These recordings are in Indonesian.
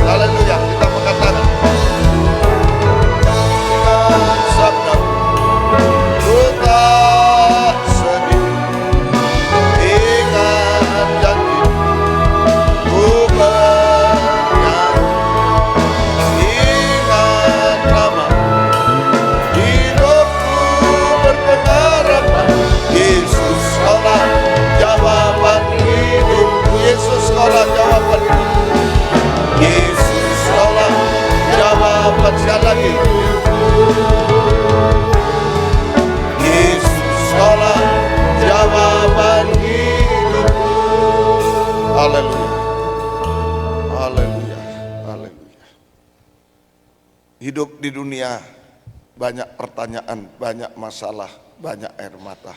Haleluya, kita mengatakan dengan sabda, ku tak sedih dengan janji, ku bernyanyi dengan nama, hidupku berpengharapan. Yesus kaulah jawaban hidupku, Yesus kaulah jawaban hidupku, Yesus kaulah jawaban. Sekali lagi, Yesus kaulah jawaban hidupku. Haleluya, haleluya, haleluya. Hidup di dunia banyak pertanyaan, banyak masalah, banyak air mata.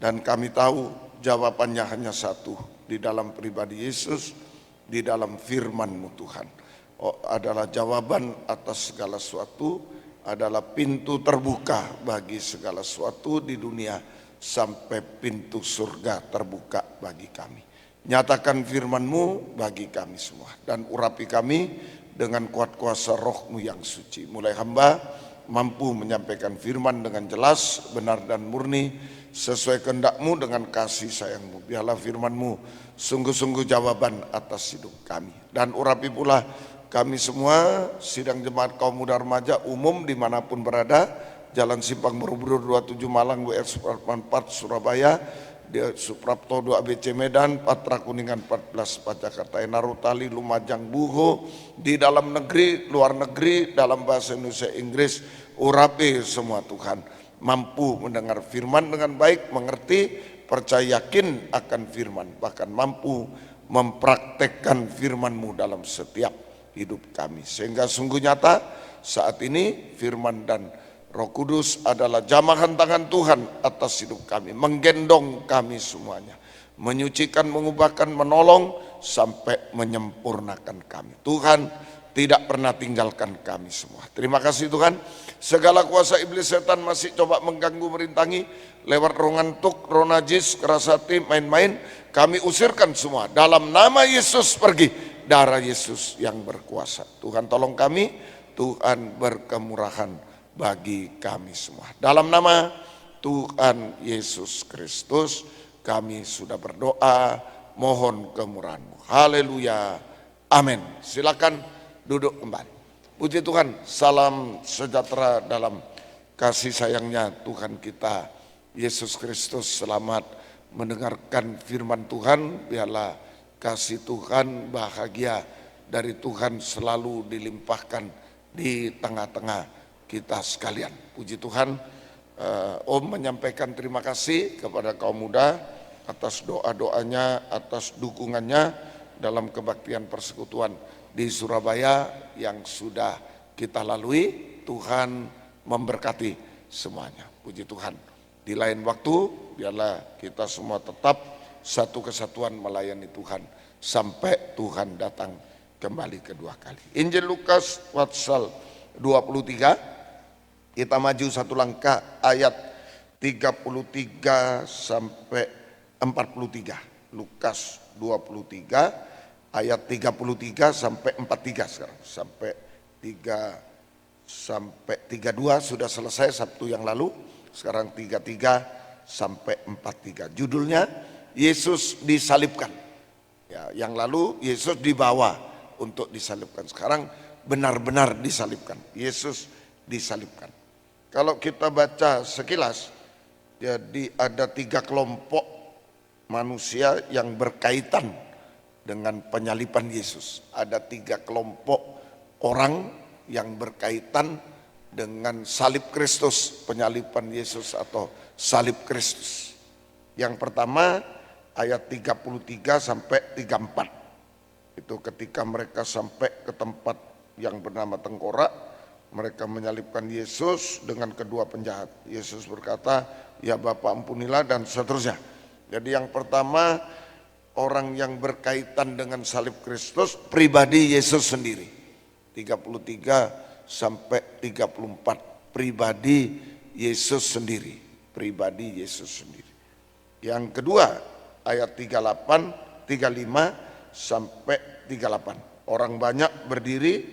Dan kami tahu jawabannya hanya satu, di dalam pribadi Yesus, di dalam firman-Mu Tuhan. Adalah jawaban atas segala sesuatu, adalah pintu terbuka bagi segala sesuatu di dunia, sampai pintu surga terbuka bagi kami. Nyatakan firman-Mu bagi kami semua, dan urapi kami dengan kuat kuasa Roh-Mu yang suci. Mulai hamba mampu menyampaikan firman dengan jelas, benar dan murni, sesuai kehendak-Mu dengan kasih sayang-Mu. Biarlah firman-Mu sungguh-sungguh jawaban atas hidup kami. Dan urapi pula kami semua, sidang jemaat kaum muda remaja umum dimanapun berada, Jalan Simpang Borobudur 27 Malang, WR Supratman 4 Surabaya, di Suprapto 2 ABC Medan, Patra Kuningan 14 Jakarta, Enarutali, Lumajang, Buho, di dalam negeri, luar negeri, dalam bahasa Indonesia, Inggris. Urapi semua Tuhan, mampu mendengar firman dengan baik, mengerti, percaya yakin akan firman, bahkan mampu mempraktekkan firman-Mu dalam setiap hidup kami, sehingga sungguh nyata saat ini firman dan Roh Kudus adalah jamahan tangan Tuhan atas hidup kami, menggendong kami semuanya, menyucikan, mengubahkan, menolong, sampai menyempurnakan kami. Tuhan tidak pernah tinggalkan kami semua. Terima kasih Tuhan. Segala kuasa iblis setan masih coba mengganggu, merintangi lewat roh ngantuk, roh najis, keras hati, main-main, kami usirkan semua. Dalam nama Yesus pergi, darah Yesus yang berkuasa. Tuhan tolong kami, Tuhan berkemurahan bagi kami semua. Dalam nama Tuhan Yesus Kristus kami sudah berdoa, mohon kemurahan-Mu. Haleluya, amin. Silakan duduk kembali. Puji Tuhan, salam sejahtera dalam kasih sayangnya Tuhan kita Yesus Kristus. Selamat mendengarkan firman Tuhan. Biarlah kasih Tuhan, bahagia dari Tuhan selalu dilimpahkan di tengah-tengah kita sekalian. Puji Tuhan, Om menyampaikan terima kasih kepada kaum muda atas doa-doanya, atas dukungannya dalam kebaktian persekutuan di Surabaya yang sudah kita lalui. Tuhan memberkati semuanya. Puji Tuhan. Di lain waktu biarlah kita semua tetap satu kesatuan melayani Tuhan sampai Tuhan datang kembali kedua kali. Injil Lukas pasal 23, kita maju satu langkah, ayat 33 sampai 43. Lukas 23 ayat 33 sampai 43 sekarang. Sampai 32 sudah selesai Sabtu yang lalu. Sekarang 33 sampai 43. Judulnya Yesus disalibkan. Ya, yang lalu Yesus dibawa untuk disalibkan. Sekarang benar-benar disalibkan. Yesus disalibkan. Kalau kita baca sekilas, jadi ada 3 kelompok manusia yang berkaitan dengan penyaliban Yesus. Ada 3 kelompok orang yang berkaitan dengan salib Kristus, penyaliban Yesus atau salib Kristus. Yang pertama ayat 33 sampai 34. Itu ketika mereka sampai ke tempat yang bernama Tengkorak, mereka menyalibkan Yesus dengan kedua penjahat. Yesus berkata, ya Bapa ampunilah, dan seterusnya. Jadi yang pertama, orang yang berkaitan dengan salib Kristus, pribadi Yesus sendiri. 33 sampai 34, pribadi Yesus sendiri. Pribadi Yesus sendiri. Yang kedua, ayat 38, 35 sampai 38. Orang banyak berdiri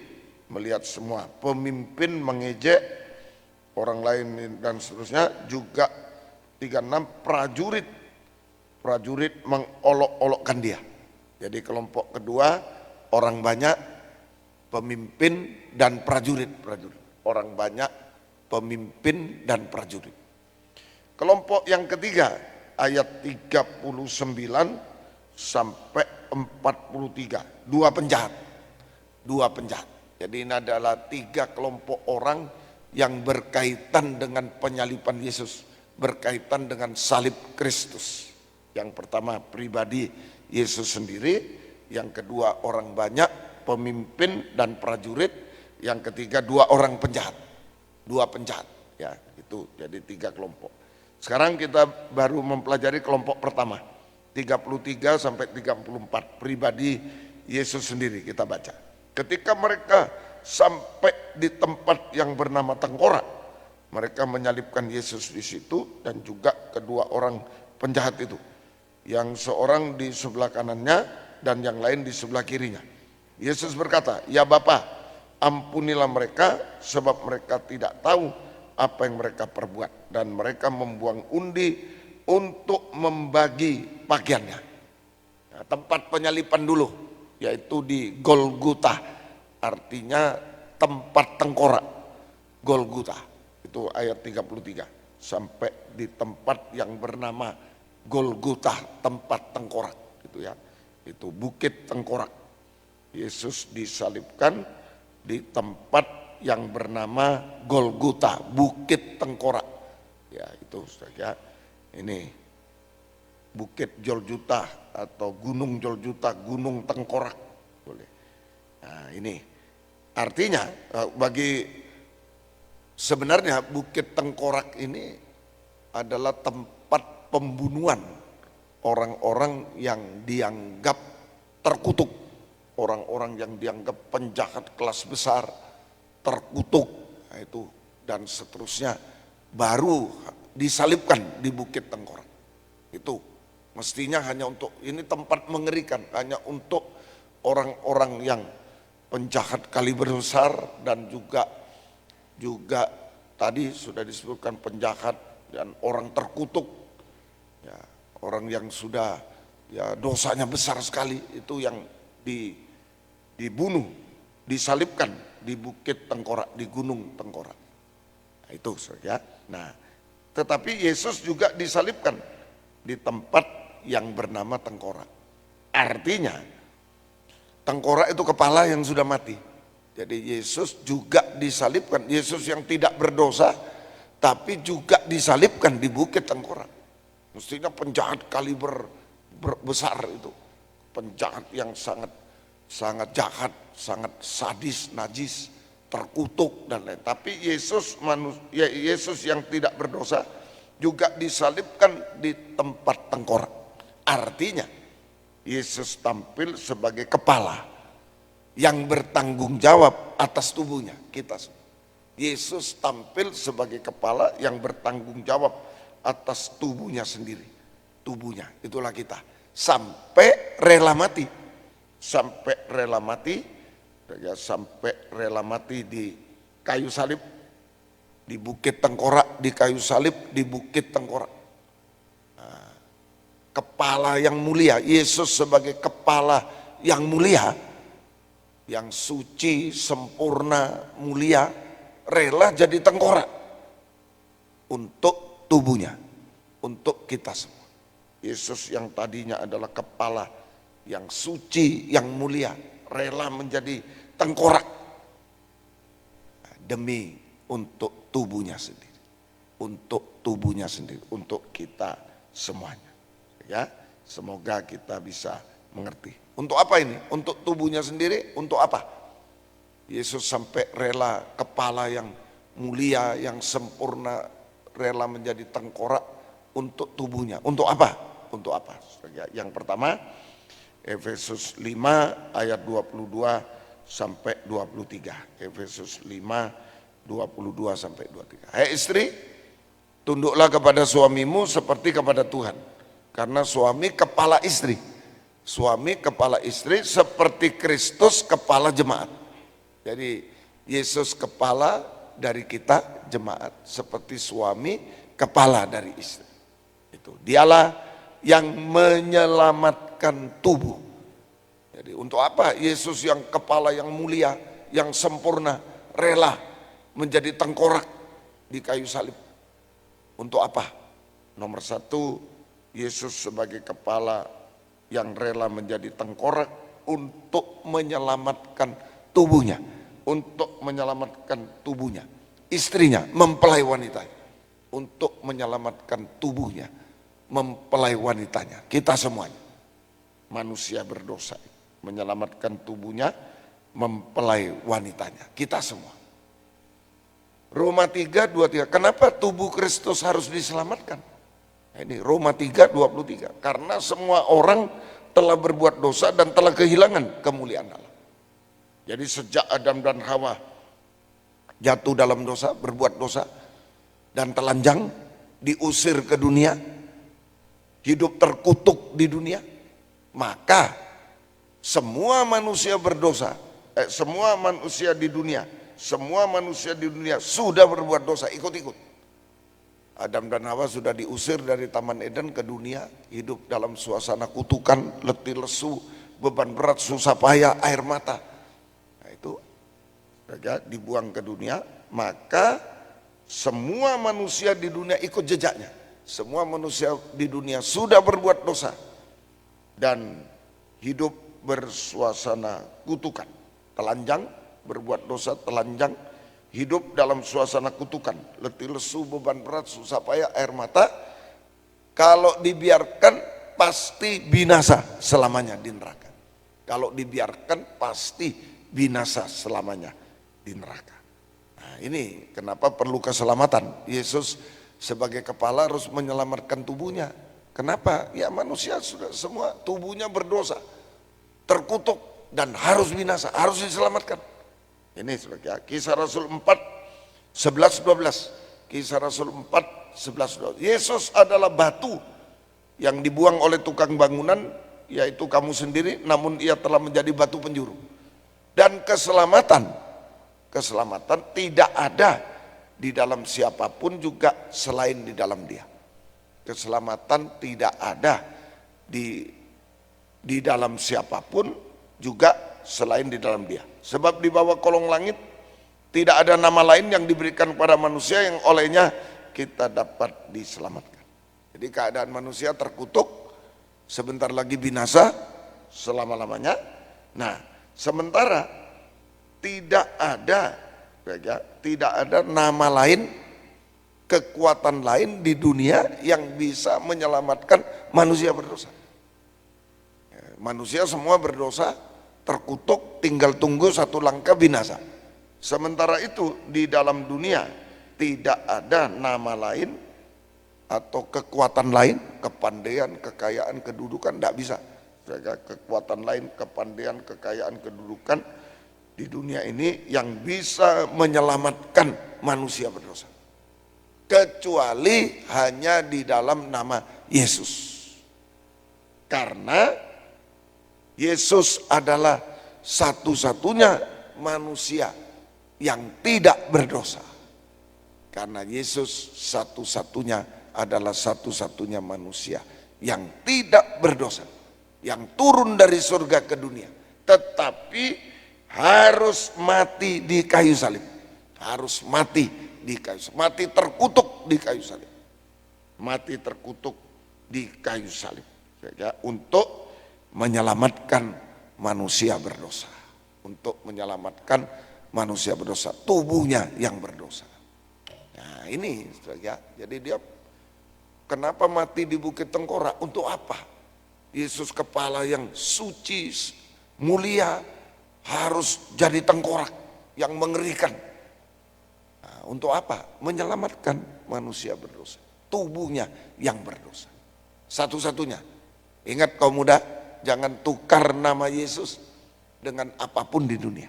melihat semua. Pemimpin mengejek orang lain dan seterusnya. Juga 36 prajurit mengolok-olokkan dia. Jadi kelompok kedua orang banyak, pemimpin dan prajurit. Orang banyak, pemimpin dan prajurit. Kelompok yang ketiga ayat 39 sampai 43, dua penjahat. Jadi ini adalah 3 kelompok orang yang berkaitan dengan penyaliban Yesus, berkaitan dengan salib Kristus. Yang pertama pribadi Yesus sendiri, yang kedua orang banyak, pemimpin dan prajurit, yang ketiga 2 orang penjahat. 2 penjahat, ya, itu jadi 3 kelompok. Sekarang kita baru mempelajari kelompok pertama, 33 sampai 34, pribadi Yesus sendiri kita baca. Ketika mereka sampai di tempat yang bernama Tengkorak, mereka menyalibkan Yesus di situ dan juga kedua orang penjahat itu. Yang seorang di sebelah kanannya dan yang lain di sebelah kirinya. Yesus berkata, "Ya Bapa, ampunilah mereka sebab mereka tidak tahu apa yang mereka perbuat." Dan mereka membuang undi untuk membagi pakaiannya. Nah, tempat penyaliban dulu, yaitu di Golgota, artinya tempat tengkorak. Golgota, itu ayat 33, sampai di tempat yang bernama Golgota, tempat tengkorak, gitu ya. Itu bukit tengkorak. Yesus disalibkan di tempat yang bernama Golgota, bukit tengkorak. Ya, itu saja. Ini bukit Golgota atau gunung Golgota, gunung tengkorak, boleh. Nah, ini artinya bagi sebenarnya bukit tengkorak ini adalah tempat pembunuhan orang-orang yang dianggap terkutuk, orang-orang yang dianggap penjahat kelas besar, terkutuk, nah itu dan seterusnya, baru disalibkan di bukit tengkorak. Itu mestinya hanya untuk, ini tempat mengerikan, hanya untuk orang-orang yang penjahat kaliber besar dan juga tadi sudah disebutkan penjahat dan orang terkutuk. Ya, orang yang sudah ya dosanya besar sekali, itu yang dibunuh, disalibkan di bukit tengkorak, di gunung tengkorak. Nah, itu ya. Nah, tetapi Yesus juga disalibkan di tempat yang bernama tengkorak. Artinya tengkorak itu kepala yang sudah mati. Jadi Yesus juga disalibkan, Yesus yang tidak berdosa tapi juga disalibkan di bukit tengkorak. Mestinya penjahat kaliber besar itu, penjahat yang sangat jahat, sangat sadis, najis, terkutuk dan lain. Tapi Yesus yang tidak berdosa juga disalibkan di tempat tengkorak. Artinya Yesus tampil sebagai kepala yang bertanggung jawab atas tubuhnya, kita semua. Yesus tampil sebagai kepala yang bertanggung jawab atas tubuhnya sendiri. Tubuhnya, itulah kita. Sampai rela mati. Sampai rela mati, ya, sampai rela mati di kayu salib, di bukit tengkorak, di kayu salib, di bukit tengkorak. Nah, kepala yang mulia, Yesus sebagai kepala yang mulia, yang suci, sempurna, mulia, rela jadi tengkorak untuk tubuhnya, untuk kita semua. Yesus yang tadinya adalah kepala yang suci, yang mulia, rela menjadi tengkorak demi untuk tubuhnya sendiri, untuk tubuhnya sendiri, untuk kita semuanya. Ya, semoga kita bisa mengerti. Untuk apa ini? Untuk tubuhnya sendiri, untuk apa? Yesus sampai rela kepala yang mulia, yang sempurna, rela menjadi tengkorak untuk tubuhnya. Untuk apa? Untuk apa? Yang pertama, Efesus 5 ayat 22 sampai 23. Efesus 5 22 sampai 23. Hai istri, tunduklah kepada suamimu seperti kepada Tuhan. Karena suami kepala istri. Suami kepala istri seperti Kristus kepala jemaat. Jadi Yesus kepala dari kita jemaat, seperti suami kepala dari istri. Itu dialah yang menyelamatkan tubuh. Jadi untuk apa Yesus yang kepala yang mulia, yang sempurna, rela menjadi tengkorak di kayu salib? Untuk apa? Nomor satu, Yesus sebagai kepala yang rela menjadi tengkorak untuk menyelamatkan tubuhnya, untuk menyelamatkan tubuhnya. Istrinya mempelai wanitanya, untuk menyelamatkan tubuhnya, mempelai wanitanya. Kita semuanya manusia berdosa, menyelamatkan tubuhnya, mempelai wanitanya. Kita semua. Roma 3:23. Kenapa tubuh Kristus harus diselamatkan? Ini Roma 3:23. Karena semua orang telah berbuat dosa dan telah kehilangan kemuliaan Allah. Jadi sejak Adam dan Hawa jatuh dalam dosa, berbuat dosa dan telanjang, diusir ke dunia, hidup terkutuk di dunia, maka semua manusia berdosa, semua manusia di dunia sudah berbuat dosa ikut-ikut. Adam dan Hawa sudah diusir dari Taman Eden ke dunia, hidup dalam suasana kutukan, letih lesu, beban berat, susah payah, air mata. Nah itu dibuang ke dunia, maka semua manusia di dunia ikut jejaknya. Semua manusia di dunia sudah berbuat dosa dan hidup bersuasana kutukan, telanjang, berbuat dosa, telanjang, hidup dalam suasana kutukan, letih lesu, beban berat, susah payah, air mata. Kalau dibiarkan pasti binasa selamanya di neraka. Kalau dibiarkan pasti binasa selamanya di neraka. Nah ini kenapa perlu keselamatan. Yesus sebagai kepala harus menyelamatkan tubuhnya. Kenapa? Ya manusia sudah semua tubuhnya berdosa, terkutuk dan harus binasa, harus diselamatkan. Ini sebagai Kisah Rasul 4:11-12. Kisah Rasul 4:11-12. Yesus adalah batu yang dibuang oleh tukang bangunan, yaitu kamu sendiri, namun ia telah menjadi batu penjuru. Dan keselamatan tidak ada di dalam siapapun juga selain di dalam dia. Keselamatan tidak ada di dalam siapapun juga selain di dalam dia. Sebab di bawah kolong langit tidak ada nama lain yang diberikan kepada manusia yang olehnya kita dapat diselamatkan. Jadi keadaan manusia terkutuk, sebentar lagi binasa selama-lamanya. Nah, sementara tidak ada nama lain, kekuatan lain di dunia yang bisa menyelamatkan manusia berdosa. Manusia semua berdosa, terkutuk, tinggal tunggu satu langkah binasa. Sementara itu di dalam dunia tidak ada nama lain atau kekuatan lain, kepandaian, kekayaan, kedudukan, tidak bisa. Kekuatan lain, kepandaian, kekayaan, kedudukan di dunia ini yang bisa menyelamatkan manusia berdosa. Kecuali hanya di dalam nama Yesus. Karena Yesus adalah satu-satunya manusia yang tidak berdosa. Karena Yesus satu-satunya adalah satu-satunya manusia yang tidak berdosa, yang turun dari surga ke dunia, tetapi harus mati di kayu salib. Harus mati di kayu salib. Mati terkutuk di kayu salib. Mati terkutuk di kayu salib. Ya, untuk menyelamatkan manusia berdosa, untuk menyelamatkan manusia berdosa, tubuhnya yang berdosa. Nah ini ya, jadi dia kenapa mati di Bukit Tengkorak, untuk apa? Yesus kepala yang suci, mulia, harus jadi tengkorak yang mengerikan. Nah, untuk apa? Menyelamatkan manusia berdosa, tubuhnya yang berdosa. Satu-satunya. Ingat kaum muda, jangan tukar nama Yesus dengan apapun di dunia.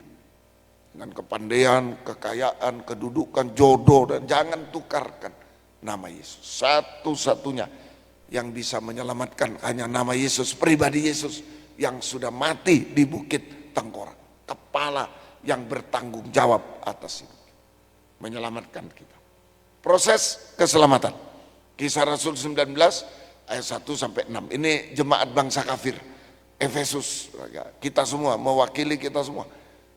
Dengan kepandaian, kekayaan, kedudukan, jodoh, dan jangan tukarkan nama Yesus. Satu-satunya yang bisa menyelamatkan hanya nama Yesus, pribadi Yesus. yang sudah mati di Bukit Tengkorak. Kepala yang bertanggung jawab atas hidup, menyelamatkan kita. Proses keselamatan. Kisah Rasul 19 ayat 1 sampai 6. Ini jemaat bangsa kafir Efesus, kita semua, mewakili kita semua.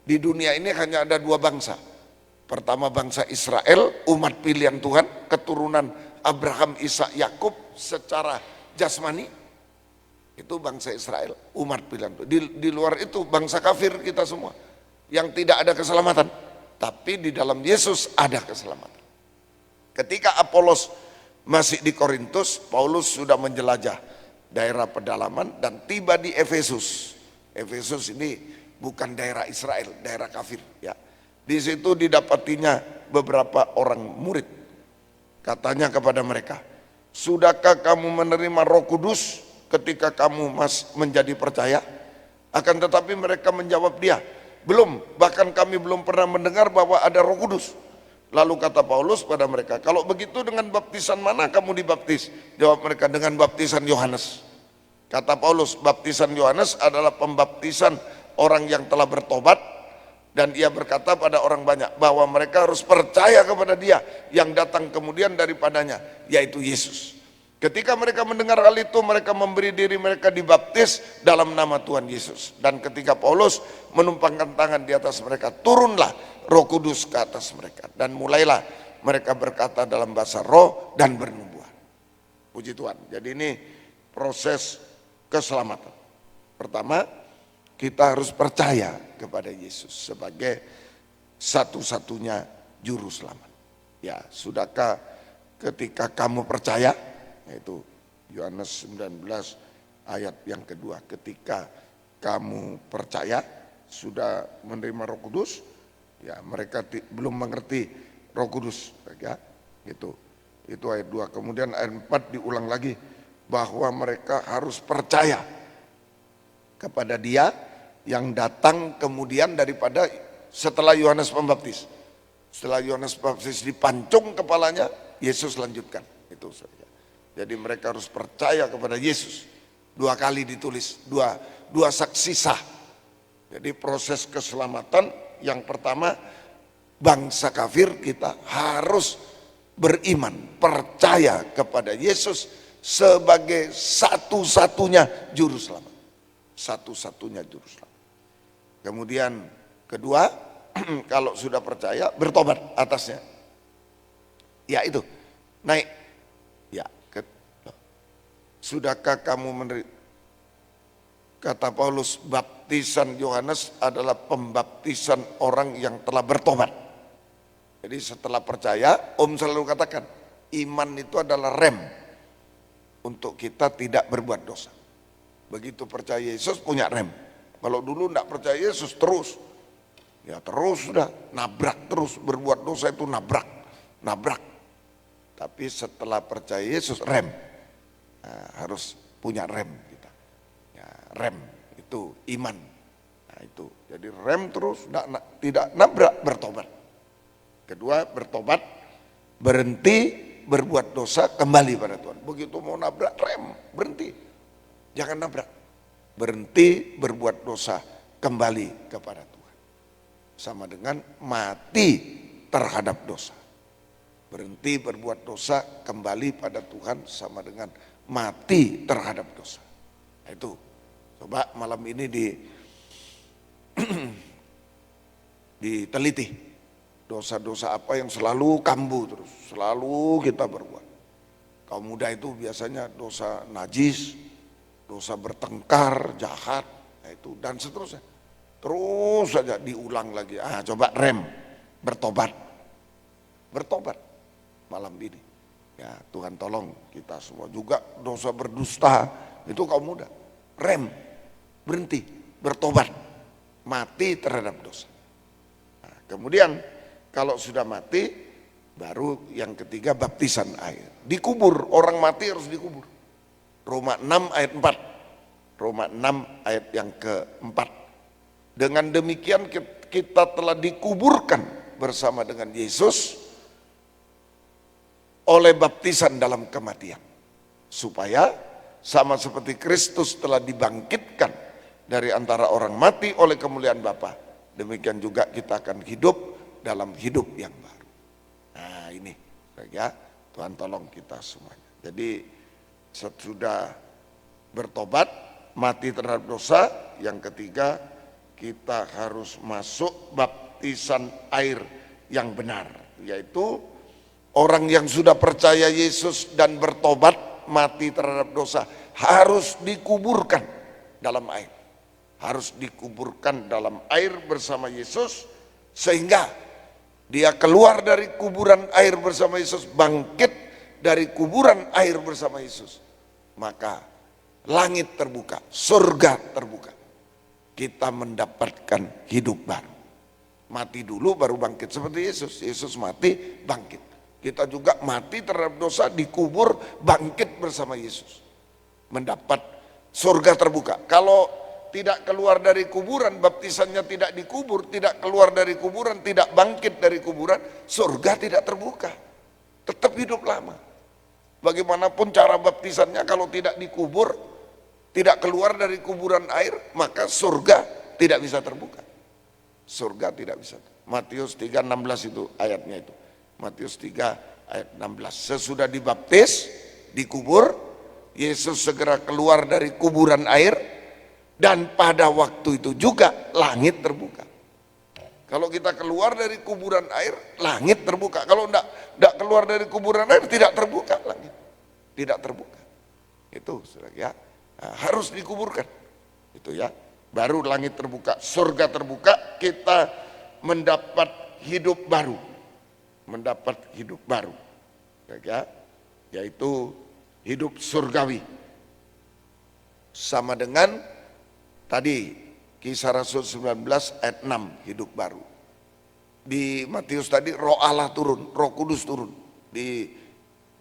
Di dunia ini hanya ada dua bangsa. Pertama bangsa Israel, umat pilihan Tuhan, keturunan Abraham, Ishak, Yakub secara jasmani. Itu bangsa Israel, umat pilihan Tuhan. Di luar itu bangsa kafir kita semua, yang tidak ada keselamatan. Tapi di dalam Yesus ada keselamatan. Ketika Apolos masih di Korintus, Paulus sudah menjelajah daerah pedalaman dan tiba di Efesus. Efesus ini bukan daerah Israel, daerah kafir, ya. Di situ didapatinya beberapa orang murid. Katanya kepada mereka, sudahkah kamu menerima Roh Kudus ketika kamu menjadi percaya? Akan tetapi mereka menjawab dia, belum, bahkan kami belum pernah mendengar bahwa ada Roh Kudus. Lalu kata Paulus pada mereka, kalau begitu dengan baptisan mana kamu dibaptis? Jawab mereka, dengan baptisan Yohanes. Kata Paulus, baptisan Yohanes adalah pembaptisan orang yang telah bertobat. Dan ia berkata pada orang banyak bahwa mereka harus percaya kepada dia yang datang kemudian daripadanya, yaitu Yesus. Ketika mereka mendengar hal itu, mereka memberi diri mereka dibaptis dalam nama Tuhan Yesus. Dan ketika Paulus menumpangkan tangan di atas mereka, turunlah Roh Kudus ke atas mereka. Dan mulailah mereka berkata dalam bahasa roh dan bernubuat. Puji Tuhan. Jadi ini proses keselamatan. Pertama, kita harus percaya kepada Yesus sebagai satu-satunya juru selamat. Ya, sudahkah ketika kamu percaya? Yaitu Yohanes 19 ayat yang kedua. Ketika kamu percaya, sudah menerima Roh Kudus, ya mereka belum mengerti Roh Kudus, ya. Itu ayat 2. Kemudian ayat 4 diulang lagi bahwa mereka harus percaya kepada Dia yang datang kemudian daripada setelah Yohanes Pembaptis. Setelah Yohanes Pembaptis dipancung kepalanya, Yesus lanjutkan. Itu saja. Jadi mereka harus percaya kepada Yesus. 2 kali ditulis, dua saksi sah. Jadi proses keselamatan yang pertama, bangsa kafir kita harus beriman, percaya kepada Yesus sebagai satu-satunya juru selamat. Satu-satunya juru selamat. Kemudian kedua, kalau sudah percaya, bertobat atasnya. Ya itu, naik. Ya, sudahkah kamu menerima? Kata Paulus, baptisan Yohanes adalah pembaptisan orang yang telah bertobat. Jadi setelah percaya, Om selalu katakan, iman itu adalah rem untuk kita tidak berbuat dosa. Begitu percaya Yesus punya rem. Kalau dulu tidak percaya Yesus terus, ya terus sudah nabrak terus, berbuat dosa itu nabrak. Tapi setelah percaya Yesus rem, nah, harus punya rem kita. Ya, rem itu iman. Nah, itu jadi rem terus, tidak nabrak, bertobat. Kedua, bertobat, berhenti berbuat dosa, kembali pada Tuhan. Begitu mau nabrak, rem, berhenti, jangan nabrak. Berhenti berbuat dosa, kembali kepada Tuhan. Sama dengan mati terhadap dosa. Berhenti berbuat dosa, kembali pada Tuhan, sama dengan mati terhadap dosa. Nah, itu coba malam ini diteliti. Dosa-dosa apa yang selalu kambuh terus, selalu kita berbuat. Kaum muda itu biasanya dosa najis, dosa bertengkar, jahat, nah itu dan seterusnya. Terus saja diulang lagi. Coba rem, bertobat malam ini. Ya Tuhan tolong kita semua juga dosa berdusta itu kaum muda. Rem, berhenti, bertobat, mati terhadap dosa. Nah, kemudian kalau sudah mati, baru yang ketiga baptisan air. Dikubur, orang mati harus dikubur. Roma 6 ayat 4. Roma 6 ayat yang keempat. Dengan demikian kita telah dikuburkan bersama dengan Yesus oleh baptisan dalam kematian. Supaya sama seperti Kristus telah dibangkitkan dari antara orang mati oleh kemuliaan Bapa, demikian juga kita akan hidup dalam hidup yang baru. Nah ini ya, Tuhan tolong kita semuanya. Jadi sesudah bertobat, mati terhadap dosa, yang ketiga kita harus masuk baptisan air yang benar, yaitu orang yang sudah percaya Yesus dan bertobat mati terhadap dosa harus dikuburkan dalam air. Harus dikuburkan dalam air bersama Yesus, sehingga dia keluar dari kuburan air bersama Yesus, bangkit dari kuburan air bersama Yesus. Maka langit terbuka, surga terbuka. Kita mendapatkan hidup baru. Mati dulu baru bangkit seperti Yesus. Yesus mati, bangkit. Kita juga mati terhadap dosa, dikubur, bangkit bersama Yesus. Mendapat surga terbuka. Kalau tidak keluar dari kuburan, baptisannya tidak dikubur, tidak keluar dari kuburan, tidak bangkit dari kuburan, surga tidak terbuka. Tetap hidup lama. Bagaimanapun cara baptisannya, kalau tidak dikubur, tidak keluar dari kuburan air, maka surga tidak bisa terbuka. Surga tidak bisa. Matius 3:16 itu ayatnya itu. Matius 3 ayat 16. Sesudah dibaptis, dikubur, Yesus segera keluar dari kuburan air, dan pada waktu itu juga langit terbuka. Kalau kita keluar dari kuburan air, langit terbuka. Kalau tidak keluar dari kuburan air, tidak terbuka langit. Tidak terbuka. Itu saudara ya. Nah, harus dikuburkan. Itu ya. Baru langit terbuka, surga terbuka, kita mendapat hidup baru. Mendapat hidup baru. Ya, yaitu hidup surgawi. Sama dengan tadi Kisah Rasul 19 ayat 6, hidup baru. Di Matius tadi Roh Allah turun, Roh Kudus turun. Di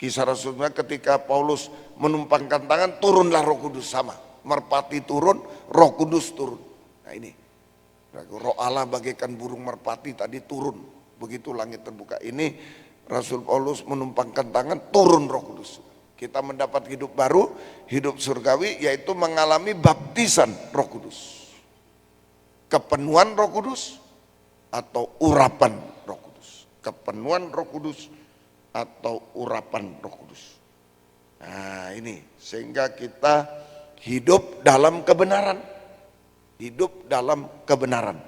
Kisah Rasul ketika Paulus menumpangkan tangan, turunlah Roh Kudus, sama. Merpati turun, Roh Kudus turun. Nah ini, Roh Allah bagaikan burung merpati tadi turun. Begitu langit terbuka. Ini Rasul Paulus menumpangkan tangan, turun Roh Kudus. Kita mendapat hidup baru, hidup surgawi, yaitu mengalami baptisan Roh Kudus. Kepenuhan Roh Kudus atau urapan Roh Kudus. Kepenuhan Roh Kudus atau urapan Roh Kudus. Nah ini, sehingga kita hidup dalam kebenaran. Hidup dalam kebenaran.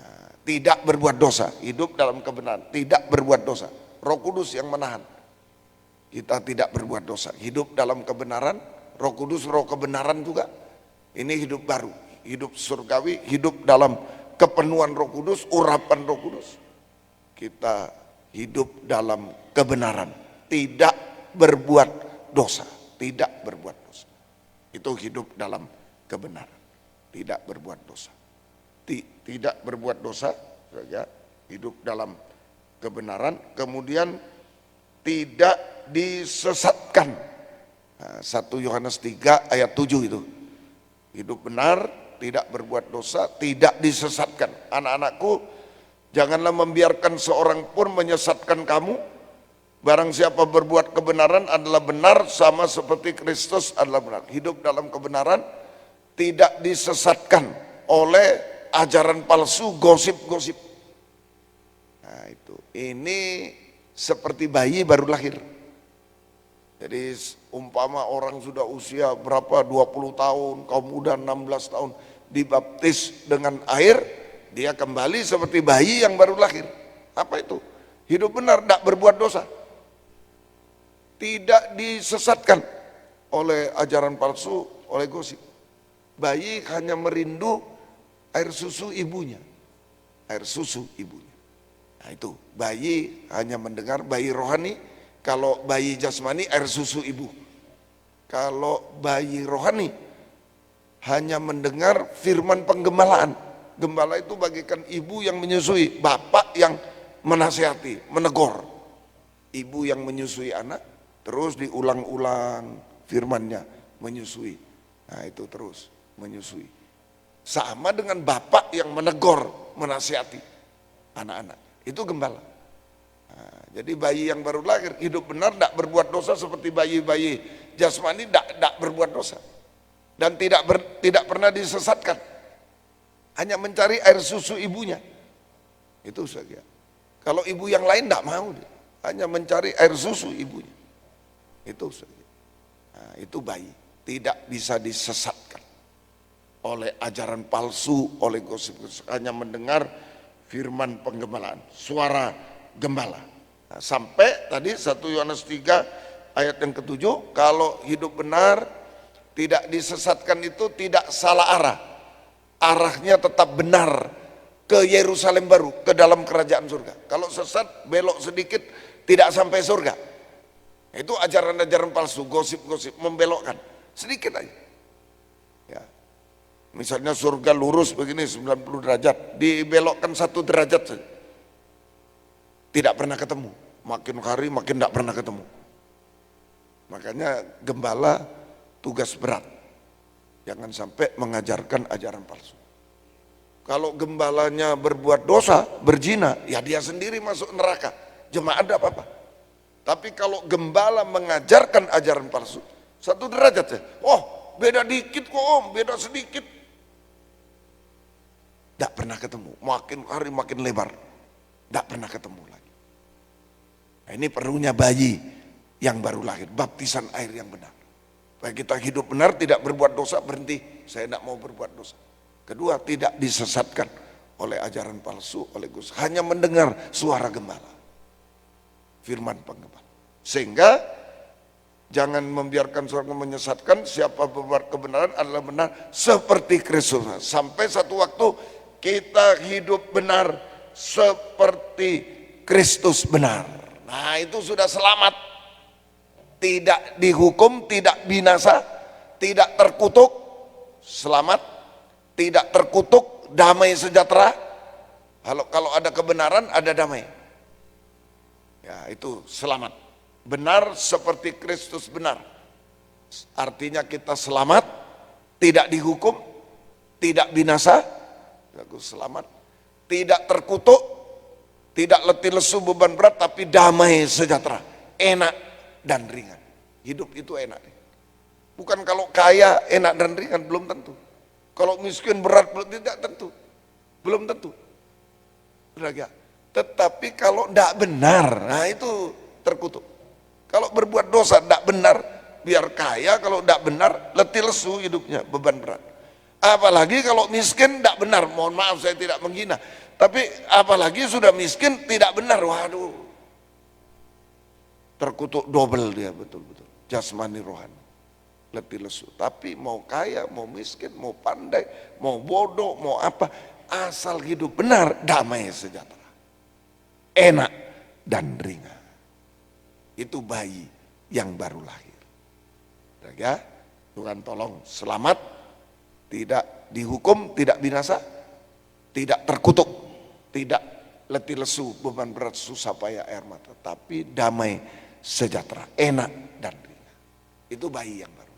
Nah, tidak berbuat dosa, hidup dalam kebenaran, tidak berbuat dosa. Roh Kudus yang menahan. Kita tidak berbuat dosa, hidup dalam kebenaran, Roh Kudus, Roh kebenaran juga. Ini hidup baru, hidup surgawi, hidup dalam kepenuhan Roh Kudus, urapan Roh Kudus. Kita hidup dalam kebenaran, tidak berbuat dosa, tidak berbuat dosa. Itu hidup dalam kebenaran, tidak berbuat dosa. Tidak berbuat dosa, ya, hidup dalam kebenaran, kemudian tidak disesatkan. Nah, 1 Yohanes 3 ayat 7 itu. Hidup benar, tidak berbuat dosa, tidak disesatkan. Anak-anakku, janganlah membiarkan seorang pun menyesatkan kamu. Barang siapa berbuat kebenaran adalah benar, sama seperti Kristus adalah benar. Hidup dalam kebenaran, tidak disesatkan oleh ajaran palsu, gosip-gosip. Nah itu, ini seperti bayi baru lahir. Jadi umpama orang sudah usia berapa, 20 tahun, kaum muda 16 tahun, dibaptis dengan air, dia kembali seperti bayi yang baru lahir. Apa itu? Hidup benar, tidak berbuat dosa. Tidak disesatkan oleh ajaran palsu, oleh gosip. Bayi hanya merindu air susu ibunya. Air susu ibunya. Nah itu, bayi hanya mendengar, bayi rohani. Kalau bayi jasmani, air susu ibu. Kalau bayi rohani hanya mendengar firman penggembalaan. Gembala itu bagaikan ibu yang menyusui, bapak yang menasihati, menegur. Ibu yang menyusui anak, terus diulang-ulang firmannya, menyusui. Nah itu terus menyusui. Sama dengan bapak yang menegur, menasihati anak-anak. Itu gembala. Nah, jadi bayi yang baru lahir hidup benar, tidak berbuat dosa seperti bayi-bayi jasmani, tidak berbuat dosa. dan tidak pernah disesatkan, hanya mencari air susu ibunya. Itu saja. Kalau ibu yang lain tidak mau, hanya mencari air susu ibunya. Itu saja. Nah, itu bayi tidak bisa disesatkan oleh ajaran palsu, oleh gosip-gosip, hanya mendengar firman penggembalaan, suara gembala. Nah, sampai tadi 1 Yohanes 3 ayat yang ke-7, kalau hidup benar tidak disesatkan itu tidak salah arah, arahnya tetap benar ke Yerusalem baru, ke dalam kerajaan surga. Kalau sesat belok sedikit tidak sampai surga. Itu ajaran-ajaran palsu, gosip-gosip, membelokkan sedikit aja. Ya. Misalnya surga lurus begini 90 derajat, dibelokkan 1 derajat saja. Tidak pernah ketemu, makin hari makin tidak pernah ketemu. Makanya gembala tugas berat, jangan sampai mengajarkan ajaran palsu. Kalau gembalanya berbuat dosa, berzina, ya dia sendiri masuk neraka, jemaat tidak apa-apa. Tapi kalau gembala mengajarkan ajaran palsu, 1 derajat saja, oh beda dikit kok om, beda sedikit. Tidak pernah ketemu, makin hari makin lebar, tidak pernah ketemu lagi. Nah, ini perlunya bayi yang baru lahir, baptisan air yang benar. Supaya kita hidup benar, tidak berbuat dosa, berhenti, saya tidak mau berbuat dosa. Kedua, tidak disesatkan oleh ajaran palsu, oleh Gus, hanya mendengar suara gembala, firman penggembala. Sehingga jangan membiarkan suara menyesatkan, siapa berbuat kebenaran adalah benar seperti Kristus. Sampai satu waktu kita hidup benar seperti Kristus benar. Nah, itu sudah selamat. Tidak dihukum, tidak binasa, tidak terkutuk, selamat, tidak terkutuk, damai sejahtera. Kalau ada kebenaran, ada damai. Ya, itu selamat. Benar seperti Kristus benar. Artinya kita selamat, tidak dihukum, tidak binasa, selamat, tidak terkutuk, tidak letih lesu beban berat, tapi damai sejahtera, enak dan ringan. Hidup itu enak. Bukan kalau kaya enak dan ringan, belum tentu. Kalau miskin berat, tidak tentu, belum tentu. Tetapi kalau tidak benar, nah itu terkutuk. Kalau berbuat dosa tidak benar, biar kaya, kalau tidak benar letih lesu hidupnya, beban berat. Apalagi kalau miskin tidak benar, mohon maaf saya tidak menghina, tapi apalagi sudah miskin tidak benar, waduh, terkutuk double dia, betul-betul, jasmani rohani, letih lesu. Tapi mau kaya, mau miskin, mau pandai, mau bodoh, mau apa, asal hidup benar, damai sejahtera, enak dan ringan. Itu bayi yang baru lahir. Ya, Tuhan tolong selamat, tidak dihukum, tidak binasa, tidak terkutuk, tidak letih lesu, beban berat, susah payah, air mata, tapi damai sejahtera, enak dan ringan. Itu bayi yang baru.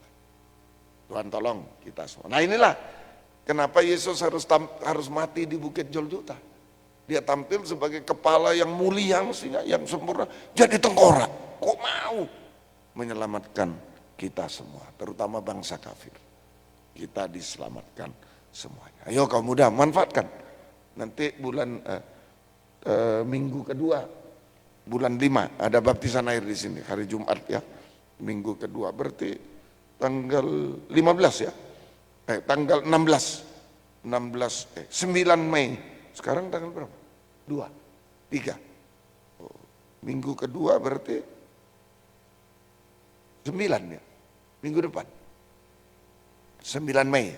Tuhan tolong kita semua. Nah, inilah kenapa Yesus harus mati di Bukit Golgota. Dia tampil sebagai kepala yang mulia, mestinya yang sempurna, jadi tengkorak. Kok mau menyelamatkan kita semua, terutama bangsa kafir? Kita diselamatkan semuanya. Ayo kaum muda, manfaatkan. Nanti bulan minggu kedua, bulan 5 ada baptisan air di sini, hari Jumat ya. Minggu kedua berarti tanggal 15 ya. Tanggal 9 Mei. Sekarang tanggal berapa? 2, 3. Minggu kedua berarti 9 ya. Minggu depan. 9 Mei.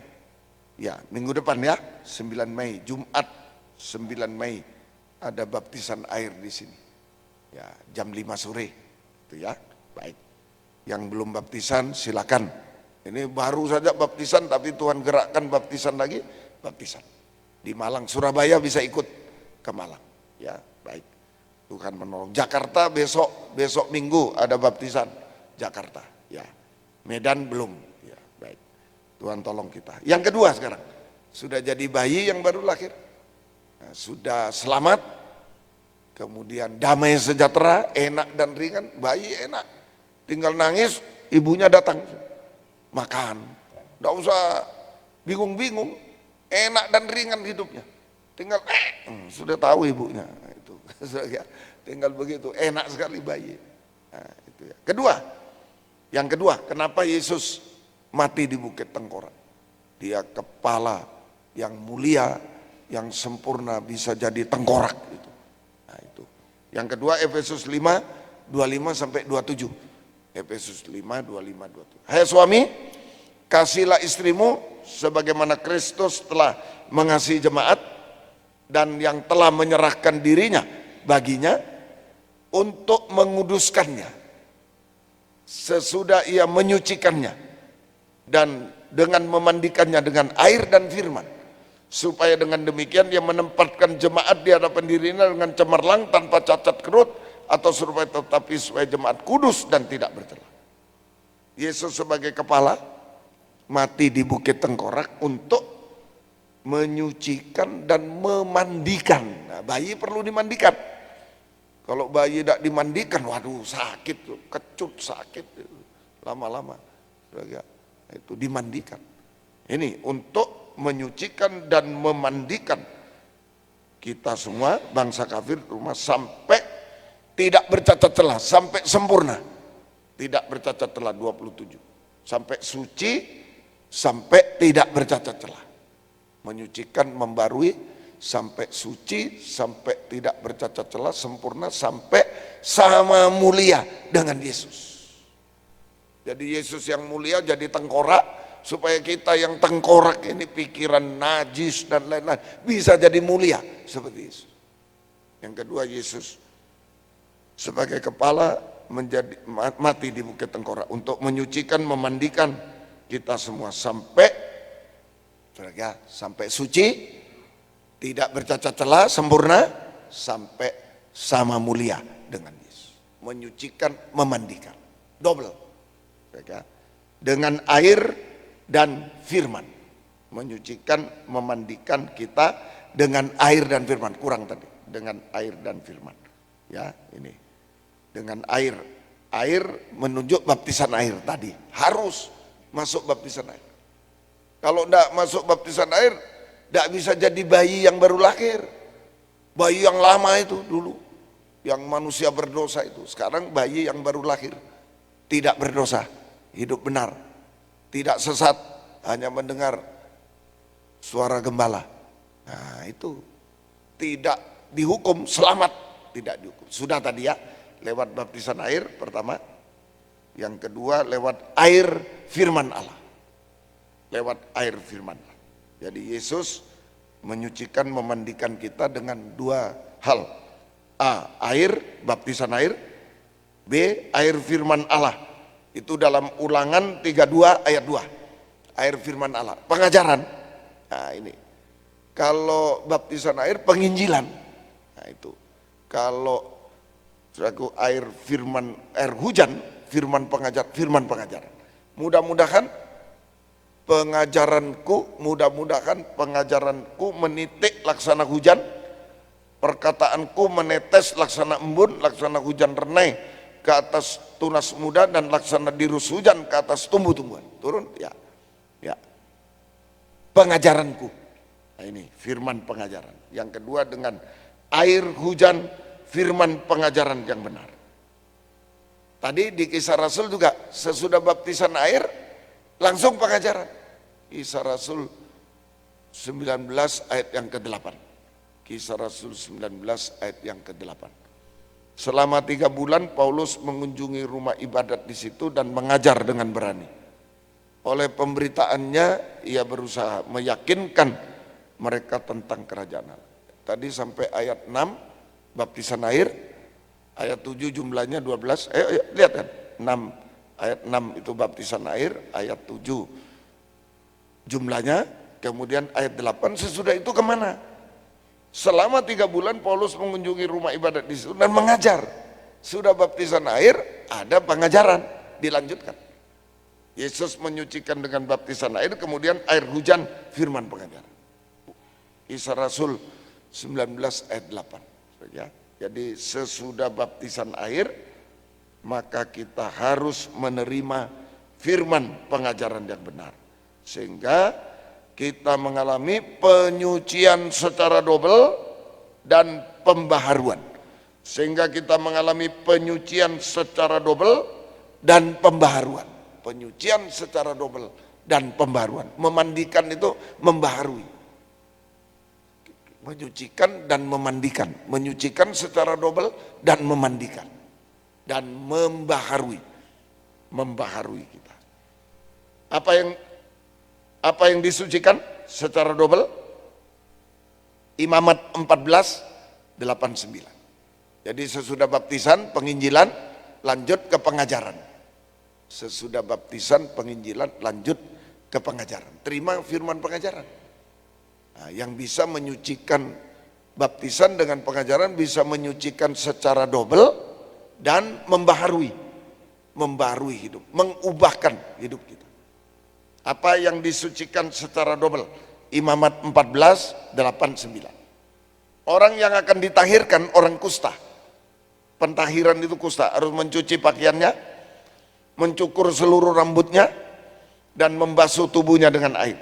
Ya, minggu depan ya, 9 Mei, Jumat 9 Mei ada baptisan air di sini. Ya, jam 5 sore. Itu ya. Baik. Yang belum baptisan silakan. Ini baru saja baptisan tapi Tuhan gerakkan baptisan lagi, baptisan. Di Malang, Surabaya bisa ikut ke Malang. Ya, baik. Tuhan menolong. Jakarta besok Minggu ada baptisan. Jakarta, ya. Medan belum. Tuhan tolong kita. Yang kedua sekarang, sudah jadi bayi yang baru lahir, nah, sudah selamat, kemudian damai sejahtera, enak dan ringan, bayi enak, tinggal nangis, ibunya datang, makan, Nggak usah bingung-bingung, enak dan ringan hidupnya. Tinggal sudah tahu ibunya itu. Tinggal begitu, enak sekali bayi. Nah, itu ya. Yang kedua, kenapa Yesus mati di Bukit Tengkorak? Dia kepala yang mulia, yang sempurna, bisa jadi tengkorak gitu. Nah, itu. Yang kedua, Efesus 5, 25 sampai 27. Efesus 5, 25, 27. Hai suami, kasihlah istrimu sebagaimana Kristus telah mengasihi jemaat dan yang telah menyerahkan dirinya baginya untuk menguduskannya sesudah ia menyucikannya dan dengan memandikannya dengan air dan firman, supaya dengan demikian ia menempatkan jemaat di hadapan dirinya dengan cemerlang tanpa cacat kerut atau serupa, tetapi supaya jemaat kudus dan tidak bercela. Yesus sebagai kepala mati di Bukit Tengkorak untuk menyucikan dan memandikan. Nah, bayi perlu dimandikan. Kalau bayi tidak dimandikan, waduh sakit, kecut sakit lama-lama. Itu dimandikan. Ini untuk menyucikan dan memandikan kita semua bangsa kafir rumah sampai tidak bercacat celah, sampai sempurna, tidak bercacat celah 27, sampai suci, sampai tidak bercacat celah, menyucikan, membarui, sampai suci, sampai tidak bercacat celah, sempurna, sampai sama mulia dengan Yesus. Jadi Yesus yang mulia jadi tengkorak, supaya kita yang tengkorak ini pikiran najis dan lain-lain bisa jadi mulia seperti Yesus. Yang kedua, Yesus sebagai kepala menjadi mati di Bukit Tengkorak untuk menyucikan, memandikan kita semua sampai suci, tidak bercacat celah, sempurna, sampai sama mulia dengan Yesus. Menyucikan, memandikan, double. Dengan air dan firman, menyucikan, memandikan kita dengan air dan firman. Kurang tadi, dengan air dan firman. Ya, ini dengan air menunjuk baptisan air tadi, harus masuk baptisan air. Kalau tidak masuk baptisan air, tidak bisa jadi bayi yang baru lahir, bayi yang lama itu dulu, yang manusia berdosa itu. Sekarang bayi yang baru lahir tidak berdosa, hidup benar, tidak sesat, hanya mendengar suara gembala. Nah itu tidak dihukum, selamat, tidak dihukum. Sudah tadi ya, lewat baptisan air pertama, yang kedua lewat air firman Allah, lewat air firman Allah. Jadi Yesus menyucikan, memandikan kita dengan dua hal: A, air, baptisan air; B, air firman Allah. Itu dalam Ulangan 32 ayat 2, air firman Allah, pengajaran. Nah ini, kalau baptisan air penginjilan. Nah itu, kalau air firman, air hujan, firman pengajaran. Mudah-mudahan pengajaranku menitik laksana hujan, perkataanku menetes laksana embun, laksana hujan renai ke atas tunas muda, dan laksana dirus hujan ke atas tumbuh-tumbuhan. Turun ya, ya. Pengajaranku. Nah ini firman pengajaran. Yang kedua dengan air hujan, firman pengajaran yang benar. Tadi di Kisah Rasul juga, sesudah baptisan air langsung pengajaran. Kisah Rasul 19 ayat yang ke-8. Kisah Rasul 19 ayat yang ke-8. Selama 3 bulan Paulus mengunjungi rumah ibadat di situ dan mengajar dengan berani. Oleh pemberitaannya ia berusaha meyakinkan mereka tentang kerajaan Allah. Tadi sampai ayat 6 baptisan air, ayat 7 jumlahnya 12. Ayo lihat kan, 6 ayat 6 itu baptisan air, ayat 7 jumlahnya, kemudian ayat 8 sesudah itu kemana? Selama 3 bulan Paulus mengunjungi rumah ibadat di situ dan mengajar. Sudah baptisan air, ada pengajaran, dilanjutkan. Yesus menyucikan dengan baptisan air, kemudian air hujan, firman pengajaran. Kisah Rasul 19 ayat 8. Ya. Jadi sesudah baptisan air, maka kita harus menerima firman pengajaran yang benar. Sehingga kita mengalami penyucian secara double dan pembaharuan. Sehingga kita mengalami penyucian secara double dan pembaharuan. Penyucian secara double dan pembaharuan. Memandikan itu membaharui. Menyucikan dan memandikan. Menyucikan secara double dan memandikan. Dan membaharui. Membaharui kita. Apa yang disucikan secara double? Imamat 14:89. Jadi sesudah baptisan, penginjilan, lanjut ke pengajaran. Sesudah baptisan, penginjilan, lanjut ke pengajaran. Terima firman pengajaran. Nah, yang bisa menyucikan baptisan dengan pengajaran bisa menyucikan secara double dan membaharui. Membaharui hidup, mengubahkan hidup kita. Apa yang disucikan secara double? Imamat 14:89. Orang yang akan ditahirkan orang kusta. Pentahiran itu kusta, harus mencuci pakaiannya, mencukur seluruh rambutnya, dan membasuh tubuhnya dengan air.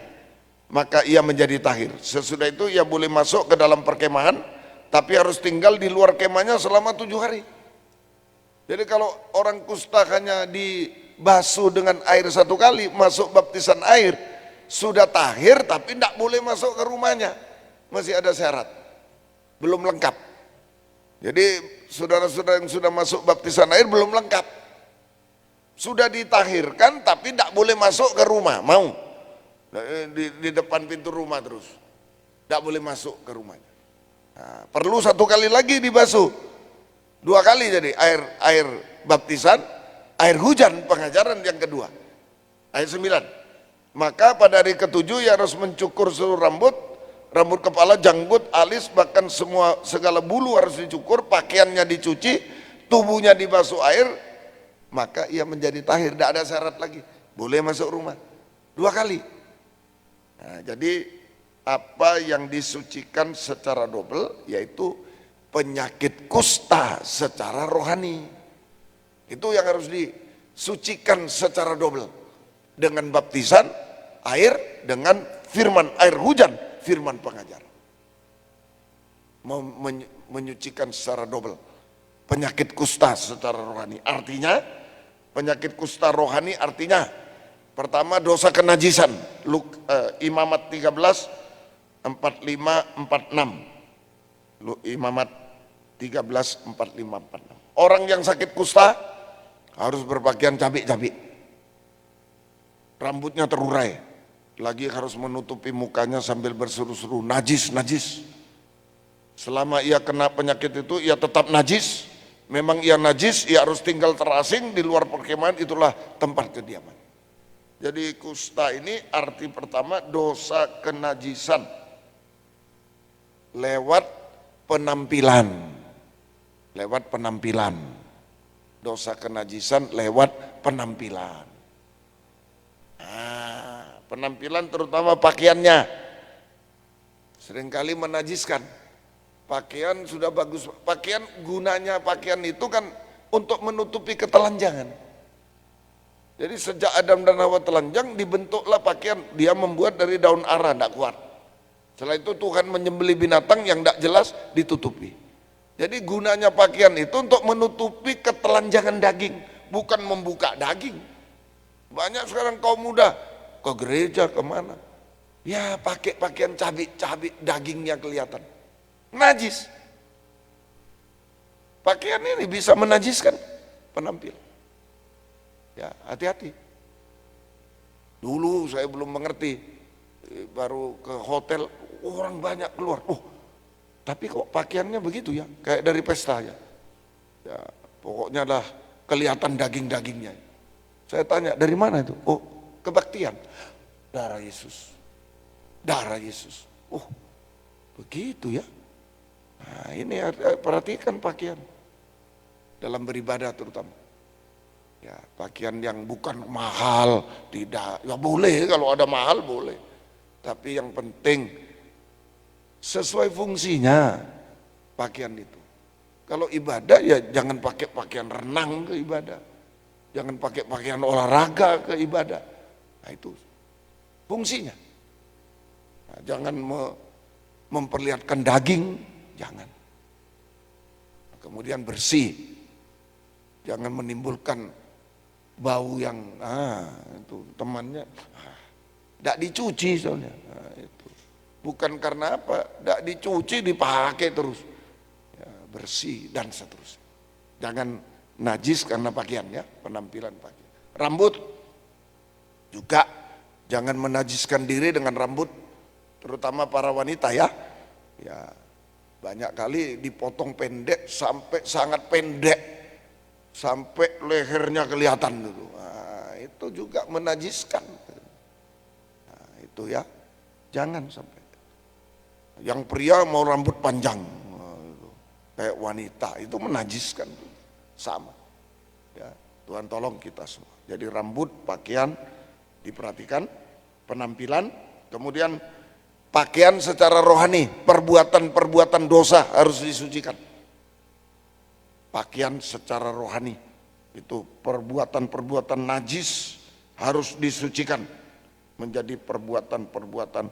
Maka ia menjadi tahir. Sesudah itu ia boleh masuk ke dalam perkemahan, tapi harus tinggal di luar kemahnya selama 7 hari. Jadi kalau orang kusta hanya dibasuh dengan air 1 kali, masuk baptisan air, sudah tahir tapi tidak boleh masuk ke rumahnya. Masih ada syarat, belum lengkap. Jadi saudara-saudara yang sudah masuk baptisan air belum lengkap. Sudah ditahirkan tapi tidak boleh masuk ke rumah, mau? Di depan pintu rumah terus. Tidak boleh masuk ke rumahnya. Nah, perlu 1 kali lagi dibasuh. 2 kali jadi air baptisan, air hujan pengajaran yang kedua. Ayat 9. Maka pada hari ke-7 ia harus mencukur seluruh rambut kepala, janggut, alis, bahkan segala bulu harus dicukur, pakaiannya dicuci, tubuhnya dibasuh air, maka ia menjadi tahir. Tidak ada syarat lagi, boleh masuk rumah 2 kali. Nah, jadi apa yang disucikan secara double yaitu penyakit kusta secara rohani. Itu yang harus disucikan secara double dengan baptisan air, dengan firman air hujan, firman pengajaran. Menyucikan secara double penyakit kusta secara rohani. Artinya penyakit kusta rohani artinya pertama dosa kenajisan. Imamat 13:45-46. Imamat 13:45-46. Orang yang sakit kusta harus berpakaian cabik-cabik, rambutnya terurai, lagi harus menutupi mukanya sambil berseru-seru, najis, najis. Selama ia kena penyakit itu ia tetap najis. Memang ia najis, ia harus tinggal terasing di luar perkemahan, itulah tempat kediaman. Jadi kusta ini arti pertama dosa kenajisan lewat penampilan. Lewat penampilan. Dosa kenajisan lewat penampilan. Nah, penampilan terutama pakaiannya seringkali menajiskan. Pakaian sudah bagus, pakaian gunanya pakaian itu kan untuk menutupi ketelanjangan. Jadi sejak Adam dan Hawa telanjang dibentuklah pakaian, dia membuat dari daun ara, tidak kuat. Setelah itu Tuhan menyembelih binatang yang tidak jelas ditutupi. Jadi gunanya pakaian itu untuk menutupi ketelanjangan daging, bukan membuka daging. Banyak sekarang kaum muda ke gereja kemana? Ya pakai pakaian cabik-cabik, dagingnya kelihatan. Najis. Pakaian ini bisa menajiskan penampilan. Ya, hati-hati. Dulu saya belum mengerti, baru ke hotel orang banyak keluar. Oh, tapi kok pakaiannya begitu ya, kayak dari pesta ya. Ya, pokoknya lah kelihatan daging-dagingnya. Saya tanya, dari mana itu? Oh, kebaktian. Darah Yesus. Darah Yesus. Oh, begitu ya. Nah, ini perhatikan pakaian dalam beribadah terutama. Ya, pakaian yang bukan mahal, tidak, ya boleh kalau ada mahal boleh. Tapi yang penting sesuai fungsinya pakaian itu. Kalau ibadah ya jangan pakai pakaian renang ke ibadah. Jangan pakai pakaian olahraga ke ibadah. Nah itu fungsinya. Nah, jangan memperlihatkan daging, jangan. Kemudian bersih, jangan menimbulkan bau yang itu temannya tidak dicuci soalnya. Itu bukan karena apa, tidak dicuci dipakai terus, ya, bersih dan seterusnya. Jangan najis karena pakaiannya, penampilan pakaian. Rambut juga jangan menajiskan diri dengan rambut, terutama para wanita ya. Ya, banyak kali dipotong pendek sampai sangat pendek, sampai lehernya kelihatan dulu. Nah, itu juga menajiskan. Nah, itu ya, jangan sampai. Yang pria mau rambut panjang, kayak wanita, itu menajiskan, sama. Ya, Tuhan tolong kita semua. Jadi rambut, pakaian diperhatikan, penampilan, kemudian pakaian secara rohani, perbuatan-perbuatan dosa harus disucikan. Pakaian secara rohani, itu perbuatan-perbuatan najis harus disucikan menjadi perbuatan-perbuatan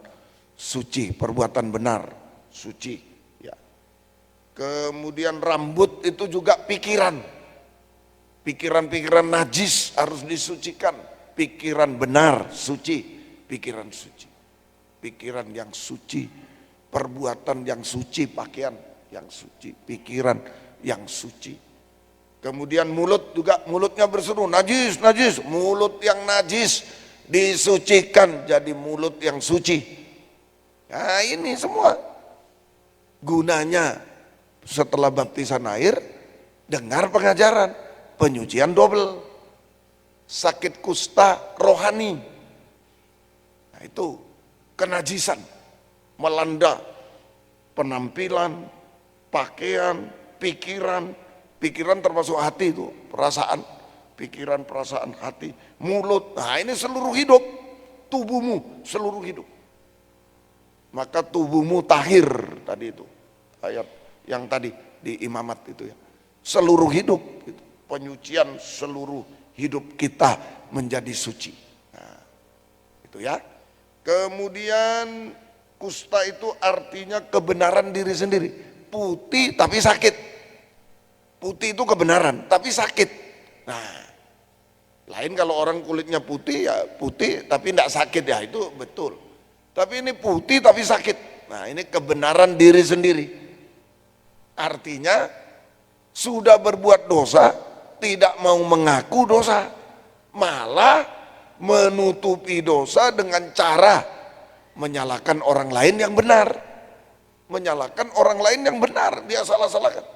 suci, perbuatan benar, suci. Ya. Kemudian rambut itu juga pikiran, pikiran-pikiran najis harus disucikan, pikiran benar, suci, pikiran suci, pikiran yang suci, perbuatan yang suci, pakaian yang suci, pikiran yang suci. Kemudian mulut juga, mulutnya berseru najis, najis, mulut yang najis disucikan jadi mulut yang suci. Nah, ini semua gunanya setelah baptisan air, dengar pengajaran, penyucian double, sakit kusta rohani. Nah, itu kenajisan melanda penampilan, pakaian, pikiran termasuk hati itu, perasaan, pikiran, perasaan, hati, mulut. Nah, ini seluruh hidup, tubuhmu seluruh hidup. Maka tubuhmu tahir, tadi itu ayat yang tadi di imamat itu ya. Seluruh hidup, penyucian seluruh hidup kita menjadi suci. Nah, itu ya. Kemudian kusta itu artinya kebenaran diri sendiri. Putih tapi sakit. Putih itu kebenaran tapi sakit. Nah, lain kalau orang kulitnya putih ya putih tapi tidak sakit, ya itu betul. Tapi ini putih tapi sakit. Nah, ini kebenaran diri sendiri. Artinya sudah berbuat dosa, tidak mau mengaku dosa, malah menutupi dosa dengan cara menyalahkan orang lain yang benar. Menyalahkan orang lain yang benar, dia salah-salahkan.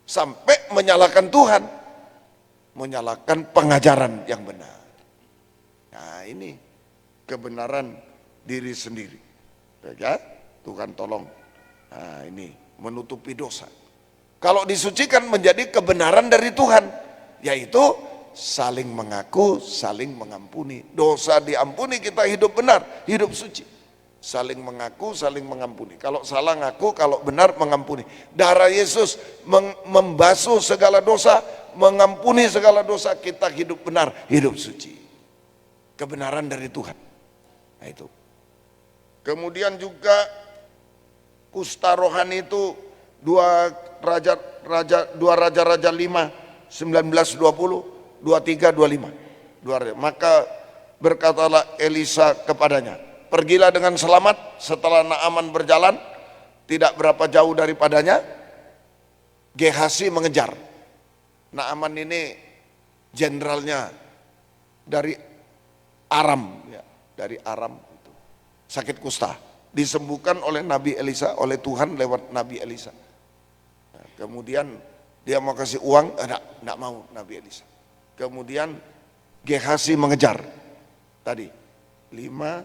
Sampai menyalahkan Tuhan, menyalahkan pengajaran yang benar. Nah, ini kebenaran diri sendiri. Ya, Tuhan tolong. Nah, ini menutupi dosa. Kalau disucikan menjadi kebenaran dari Tuhan, yaitu saling mengaku, saling mengampuni. Dosa diampuni, kita hidup benar, hidup suci. Saling mengaku, saling mengampuni. Kalau salah ngaku, kalau benar mengampuni. Darah Yesus membasuh segala dosa, mengampuni segala dosa, kita hidup benar, hidup suci. Kebenaran dari Tuhan. Nah, itu. Kemudian juga kusta rohani itu dua raja-raja 5, 19:20, 23, 25. Maka berkatalah Elisa kepadanya, pergilah dengan selamat. Setelah Naaman berjalan tidak berapa jauh daripadanya, Gehazi mengejar. Naaman ini jenderalnya dari Aram, ya, dari Aram itu. Sakit kusta disembuhkan oleh Nabi Elisa, oleh Tuhan lewat Nabi Elisa. Nah, kemudian dia mau kasih uang, enggak mau Nabi Elisa. Kemudian Gehazi mengejar. Tadi 5,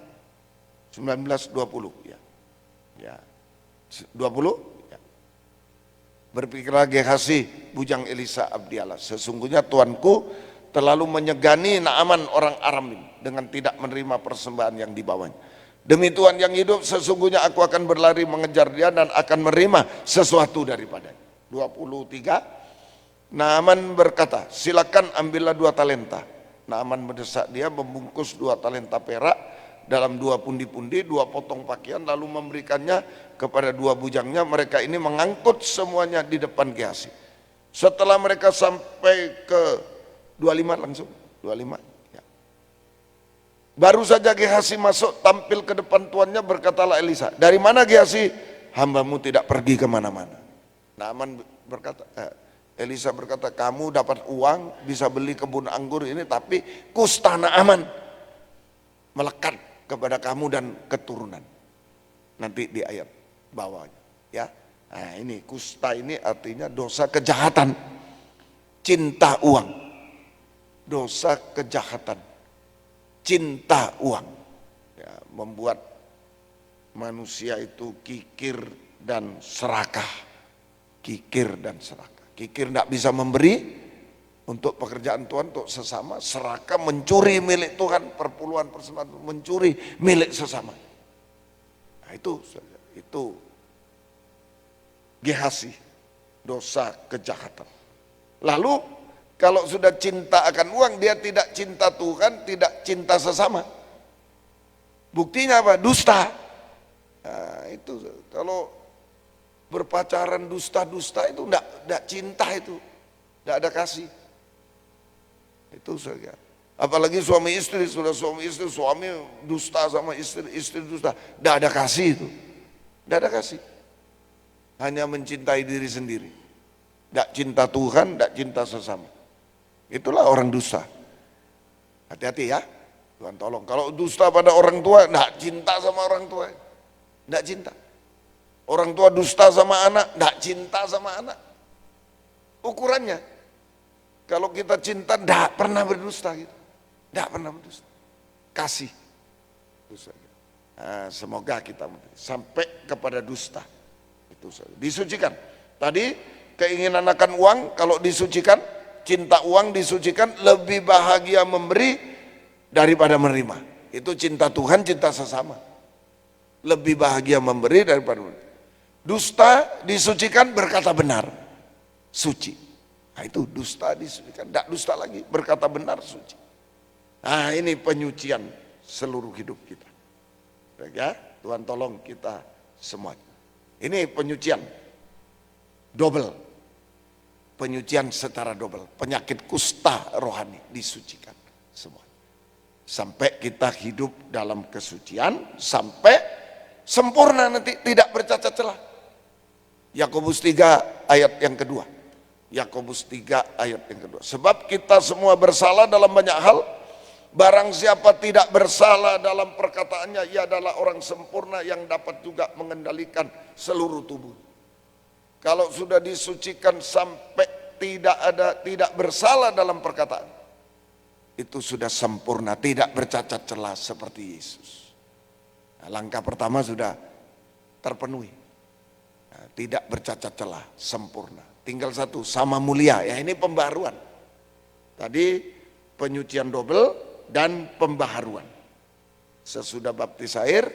19, 20 ya. Ya. 20 ya. Berpikirlah Gehazi bujang Elisa abdiallah, sesungguhnya tuanku terlalu menyegani Naaman orang Aram ini dengan tidak menerima persembahan yang dibawanya. Demi Tuhan yang hidup, sesungguhnya aku akan berlari mengejar dia dan akan menerima sesuatu daripadanya. 23. Naaman berkata, silakan ambillah 2 talenta. Naaman mendesak dia membungkus 2 talenta perak dalam 2 pundi-pundi, 2 potong pakaian, lalu memberikannya kepada 2 bujangnya. Mereka ini mengangkut semuanya di depan Gehazi. Setelah mereka sampai ke 25 langsung, 25. Ya. Baru saja Gehazi masuk, tampil ke depan tuannya, berkatalah Elisa, "Dari mana Gehazi? Hambamu tidak pergi kemana-mana." Naaman berkata, Elisa berkata, "Kamu dapat uang, bisa beli kebun anggur ini, tapi kusta Naaman melekat kepada kamu dan keturunan." Nanti di ayat bawahnya, ya. Nah, ini kusta ini artinya dosa kejahatan, cinta uang, dosa kejahatan, cinta uang, ya, membuat manusia itu kikir dan serakah, kikir dan serakah. Kikir tidak bisa memberi untuk pekerjaan Tuhan, untuk sesama. Serakah mencuri milik Tuhan, perpuluhan persembahyan, mencuri milik sesama. Nah, itu Gehazi, dosa kejahatan. Lalu kalau sudah cinta akan uang, dia tidak cinta Tuhan, tidak cinta sesama. Buktinya apa? Dusta. Nah, itu kalau berpacaran dusta-dusta itu enggak cinta, itu enggak ada kasih. Itu saja. Apalagi suami istri, sudah suami istri, suami dusta sama istri, istri dusta, enggak ada kasih itu. Enggak ada kasih. Hanya mencintai diri sendiri. Enggak cinta Tuhan, enggak cinta sesama. Itulah orang dusta. Hati-hati ya. Tuhan tolong. Kalau dusta pada orang tua, enggak cinta sama orang tua. Enggak cinta. Orang tua dusta sama anak, enggak cinta sama anak. Ukurannya, kalau kita cinta enggak pernah berdusta gitu. Enggak pernah berdusta. Kasih. Nah, semoga kita sampai kepada dusta. Itu saja. Disucikan. Tadi keinginan akan uang, kalau disucikan, cinta uang disucikan, lebih bahagia memberi daripada menerima. Itu cinta Tuhan, cinta sesama. Lebih bahagia memberi daripada menerima. Dusta disucikan, berkata benar, suci. Nah, itu dusta disucikan, tidak dusta lagi, berkata benar, suci. Nah, ini penyucian seluruh hidup kita. Ya, Tuhan tolong kita semua. Ini penyucian double, penyucian secara double. Penyakit kusta rohani disucikan semua. Sampai kita hidup dalam kesucian, sampai sempurna nanti, tidak bercacat celah. Yakobus 3 ayat yang kedua. Yakobus 3 ayat yang kedua. Sebab kita semua bersalah dalam banyak hal. Barang siapa tidak bersalah dalam perkataannya, ia adalah orang sempurna yang dapat juga mengendalikan seluruh tubuh. Kalau sudah disucikan sampai tidak bersalah dalam perkataan, itu sudah sempurna, tidak bercacat celah seperti Yesus. Nah, langkah pertama sudah terpenuhi. Nah, tidak bercacat celah, sempurna. Tinggal satu, sama mulia. Ya, ini pembaharuan. Tadi penyucian double dan pembaharuan. Sesudah baptis air,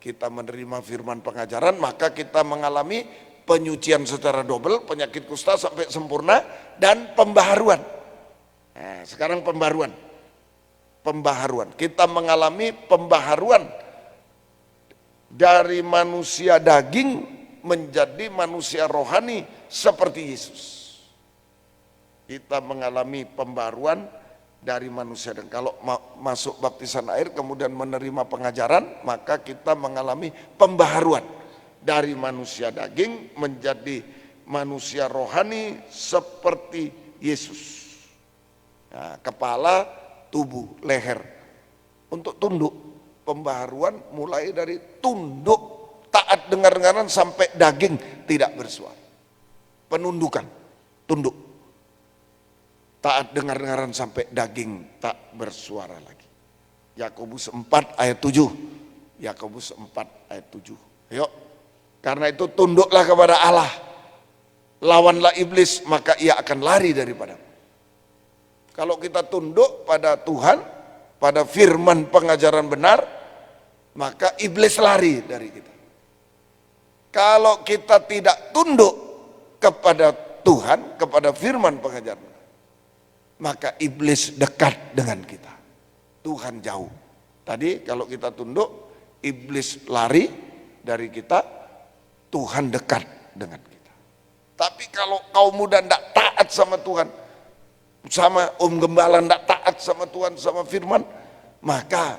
kita menerima firman pengajaran, maka kita mengalami penyucian secara double, penyakit kusta sampai sempurna, dan pembaharuan. Nah, sekarang pembaharuan. Kita mengalami pembaharuan dari manusia daging menjadi manusia rohani seperti Yesus. Kita mengalami pembaharuan dari manusia, dan kalau masuk baptisan air kemudian menerima pengajaran, maka kita mengalami pembaharuan dari manusia daging menjadi manusia rohani seperti Yesus. Nah, kepala, tubuh, leher, untuk tunduk. Pembaharuan mulai dari tunduk, taat dengar-dengaran sampai daging tidak bersuara. Penundukan, tunduk. Taat dengar-dengaran sampai daging tak bersuara lagi. Yakobus 4 ayat 7. Yakobus 4 ayat 7. Ayo. Karena itu tunduklah kepada Allah. Lawanlah iblis, maka ia akan lari daripadamu. Kalau kita tunduk pada Tuhan, pada firman pengajaran benar, maka iblis lari dari kita. Kalau kita tidak tunduk kepada Tuhan, kepada firman pengajaran, maka iblis dekat dengan kita, Tuhan jauh. Tadi kalau kita tunduk, iblis lari dari kita, Tuhan dekat dengan kita. Tapi kalau kaum muda tidak taat sama Tuhan, sama Gembala tidak taat sama Tuhan, sama firman, maka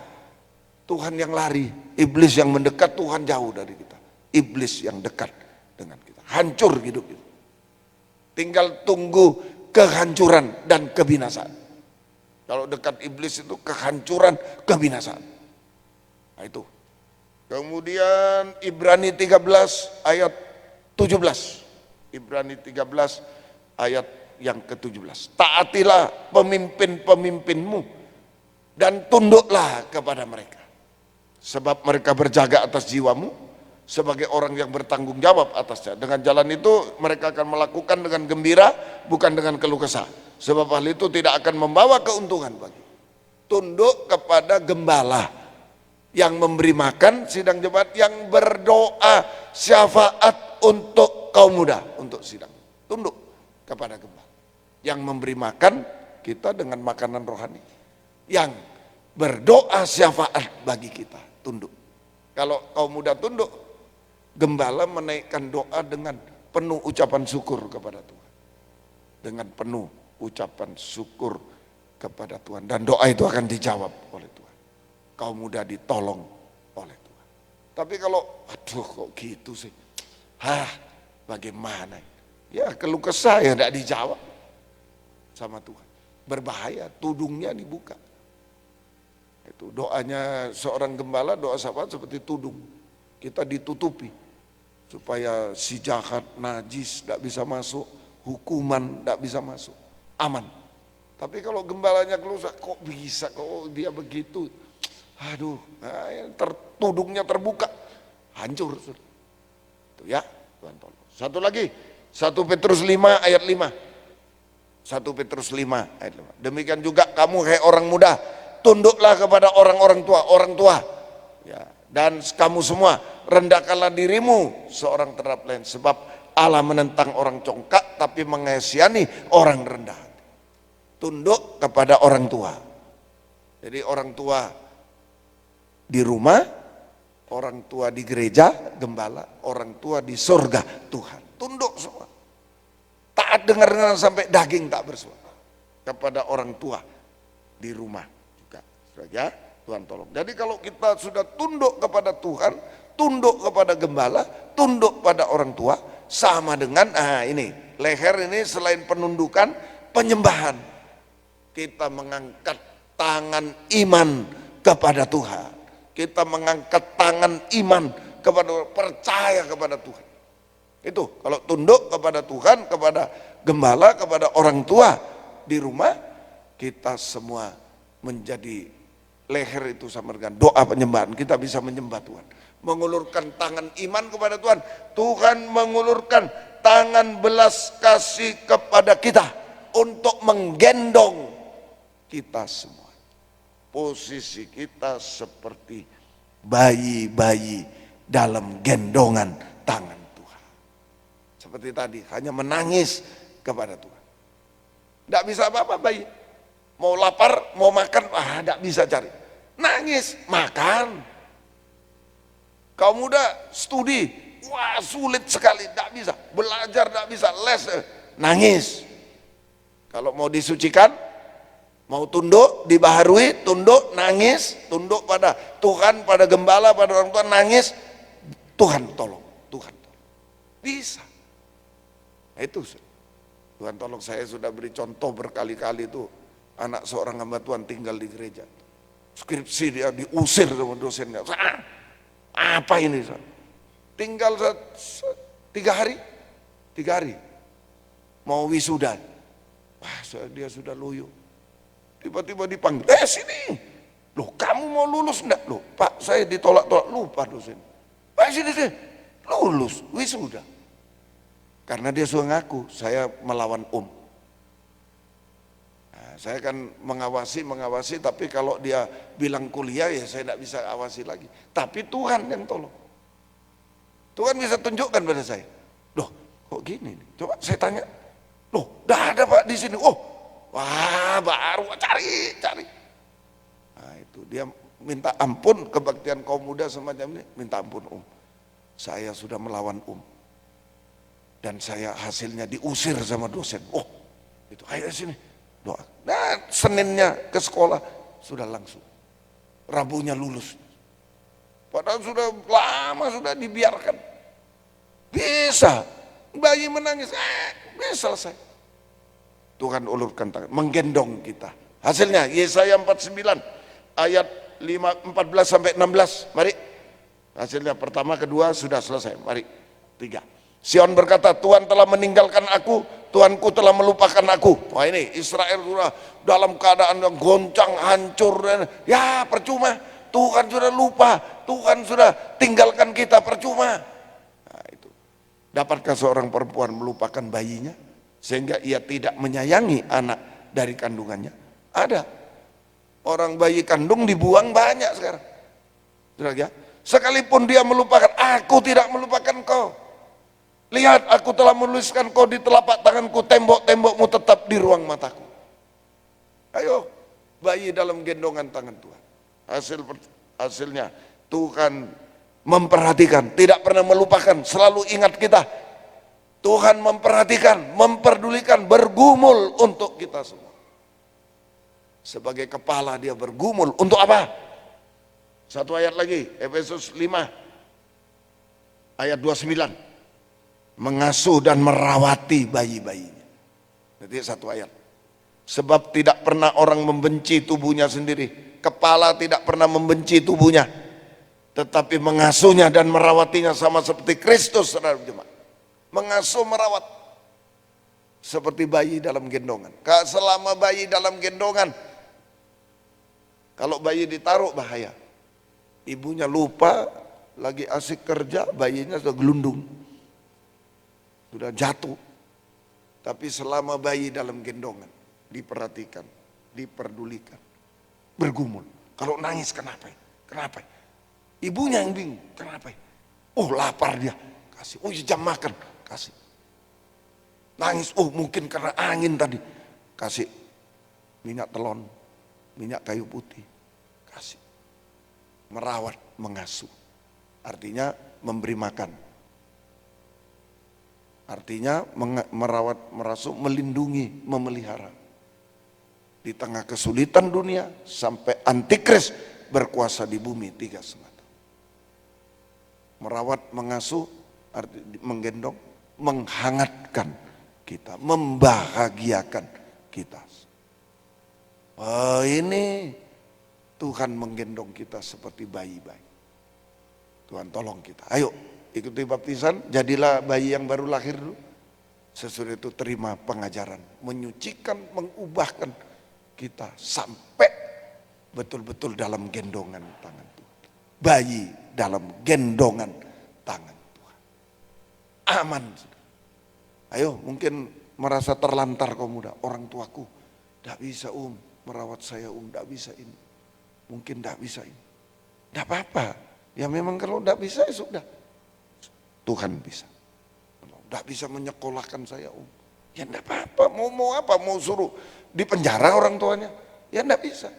Tuhan yang lari, iblis yang mendekat, Tuhan jauh dari kita. Iblis yang dekat dengan kita, hancur hidup itu. Tinggal tunggu kehancuran dan kebinasaan. Kalau dekat iblis itu kehancuran, kebinasaan. Nah itu. Kemudian Ibrani 13 ayat 17. Ibrani 13 ayat yang ke-17. Taatilah pemimpin-pemimpinmu dan tunduklah kepada mereka. Sebab mereka berjaga atas jiwamu sebagai orang yang bertanggung jawab atasnya. Dengan jalan itu mereka akan melakukan dengan gembira, bukan dengan keluh kesah. Sebab hal itu tidak akan membawa keuntungan bagi. Tunduk kepada gembala yang memberi makan sidang jemaat, yang berdoa syafaat untuk kaum muda untuk sidang. Tunduk kepada gembala yang memberi makan kita dengan makanan rohani, yang berdoa syafaat bagi kita. Tunduk. Kalau kaum muda tunduk, gembala menaikkan doa dengan penuh ucapan syukur kepada Tuhan. Dengan penuh ucapan syukur kepada Tuhan, dan doa itu akan dijawab oleh Tuhan. Kaum muda ditolong oleh Tuhan. Tapi kalau aduh kok gitu sih, bagaimana ya, keluh kesah ya tidak dijawab sama Tuhan, berbahaya, tudungnya dibuka. Itu doanya seorang gembala, doa syafaat seperti tudung, kita ditutupi supaya si jahat, najis tidak bisa masuk, hukuman tidak bisa masuk, aman. Tapi kalau gembalanya keluh, kok bisa, kok dia begitu, aduh, tudungnya terbuka, hancur. Itu ya, Tuhan tolong. Satu lagi, 1 Petrus 5 ayat 5. 1 Petrus 5 ayat 5. Demikian juga kamu hai orang muda, tunduklah kepada orang-orang tua, orang tua. Ya, dan kamu semua rendahkanlah dirimu seorang terhadap lain, sebab Allah menentang orang congkak tapi mengasihani orang rendah. Tunduk kepada orang tua. Jadi orang tua di rumah, orang tua di gereja, gembala, orang tua di surga, Tuhan. Tunduk semua. Taat dengar-dengar sampai daging tak bersuara kepada orang tua di rumah juga. Ya, Tuhan tolong. Jadi kalau kita sudah tunduk kepada Tuhan, tunduk kepada gembala, tunduk pada orang tua, sama dengan ini, leher ini selain penundukan, penyembahan. Kita mengangkat tangan iman kepada Tuhan. Kita mengangkat tangan iman kepada, percaya kepada Tuhan. Itu kalau tunduk kepada Tuhan, kepada gembala, kepada orang tua di rumah, kita semua menjadi leher itu sama dengan doa penyembahan. Kita bisa menyembah Tuhan, mengulurkan tangan iman kepada Tuhan. Tuhan mengulurkan tangan belas kasih kepada kita untuk menggendong kita semua. Posisi kita seperti bayi-bayi dalam gendongan tangan Tuhan. Seperti tadi, hanya menangis kepada Tuhan. Tidak bisa apa-apa bayi. Mau lapar, mau makan, tidak bisa cari. Nangis, makan. Kaum muda studi, sulit sekali, tidak bisa. Belajar tidak bisa, les, nangis. Kalau mau disucikan, mau tunduk, dibaharui, tunduk, nangis, tunduk pada Tuhan, pada gembala, pada orang tua, nangis, Tuhan tolong, Tuhan tolong. Bisa. Nah, itu Tuhan tolong. Saya sudah beri contoh berkali-kali itu, anak seorang hamba Tuhan tinggal di gereja. Skripsi dia diusir sama dosennya. Apa ini? Tinggal 3 hari, mau wisuda. Dia sudah loyo. Tiba-tiba dipanggil, sini. Loh, kamu mau lulus enggak? Loh, Pak, saya ditolak-tolak, lupa dosen. Sini. Lulus, wisuda. Karena dia sudah ngaku, saya melawan saya kan mengawasi, tapi kalau dia bilang kuliah, ya saya tidak bisa awasi lagi. Tapi Tuhan yang tolong. Tuhan bisa tunjukkan pada saya. Loh, kok gini? Coba saya tanya. Loh, dah ada Pak di sini. Wah, baru cari. Nah, itu dia minta ampun, kebaktian kaum muda semacam ini, minta ampun saya sudah melawan dan saya hasilnya diusir sama dosen. Oh itu, ayo sini doa. Nah Seninnya ke sekolah sudah langsung, Rabunya lulus, padahal sudah lama sudah dibiarkan. Bisa bayi menangis, bisa selesai. Tuhan ulurkan tangan, menggendong kita. Hasilnya Yesaya 49 ayat 14 sampai 16. Mari. Hasilnya pertama, kedua sudah selesai. Mari. 3. Sion berkata, Tuhan telah meninggalkan aku, Tuhanku telah melupakan aku. Wah ini Israel sudah dalam keadaan yang goncang, hancur. Ya percuma, Tuhan sudah lupa, Tuhan sudah tinggalkan kita, percuma. Nah, itu. Dapatkah seorang perempuan melupakan bayinya sehingga ia tidak menyayangi anak dari kandungannya? Ada. Orang bayi kandung dibuang banyak sekarang. Ya? Sekalipun dia melupakan, aku tidak melupakan kau. Lihat, aku telah menuliskan kau di telapak tanganku, tembok-tembokmu tetap di ruang mataku. Ayo, bayi dalam gendongan tangan Tuhan. Hasilnya Tuhan memperhatikan, tidak pernah melupakan, selalu ingat kita. Tuhan memperhatikan, memperdulikan, bergumul untuk kita semua. Sebagai kepala dia bergumul untuk apa? Satu ayat lagi, Efesus 5 ayat 29. Mengasuh dan merawati bayi-bayinya. Jadi satu ayat. Sebab tidak pernah orang membenci tubuhnya sendiri. Kepala tidak pernah membenci tubuhnya, tetapi mengasuhnya dan merawatinya sama seperti Kristus, saudara jemaat. Mengasuh, merawat seperti bayi dalam gendongan. Selama bayi dalam gendongan, kalau bayi ditaruh bahaya. Ibunya lupa, lagi asik kerja, bayinya sudah gelundung, sudah jatuh. Tapi selama bayi dalam gendongan, diperhatikan, diperdulikan, bergumul. Kalau nangis kenapa? Kenapa? Ibunya yang bingung, kenapa? Oh lapar dia, kasih. Oh jam makan, kasih. Nangis, oh mungkin karena angin tadi, kasih minyak telon, minyak kayu putih, kasih. Merawat, mengasuh, artinya memberi makan, artinya merawat, merasuh, melindungi, memelihara. Di tengah kesulitan dunia sampai antikris berkuasa di bumi 3 semata. Merawat, mengasuh, menggendong, menghangatkan kita, membahagiakan kita. Oh ini Tuhan menggendong kita seperti bayi-bayi. Tuhan tolong kita. Ayo ikuti baptisan, jadilah bayi yang baru lahir dulu. Sesudah itu terima pengajaran, menyucikan, mengubahkan kita sampai betul-betul dalam gendongan tangan Tuhan. Bayi dalam gendongan tangan Tuhan. Aman. Ayo, mungkin merasa terlantar kaum muda. Orang tuaku tidak bisa merawat saya tidak bisa ini. Mungkin tidak bisa ini. Tidak apa-apa. Ya memang kalau tidak bisa ya sudah. Tuhan bisa. Tidak bisa menyekolahkan saya ya tidak apa-apa. Mau apa? Mau suruh di penjara orang tuanya? Ya tidak bisa.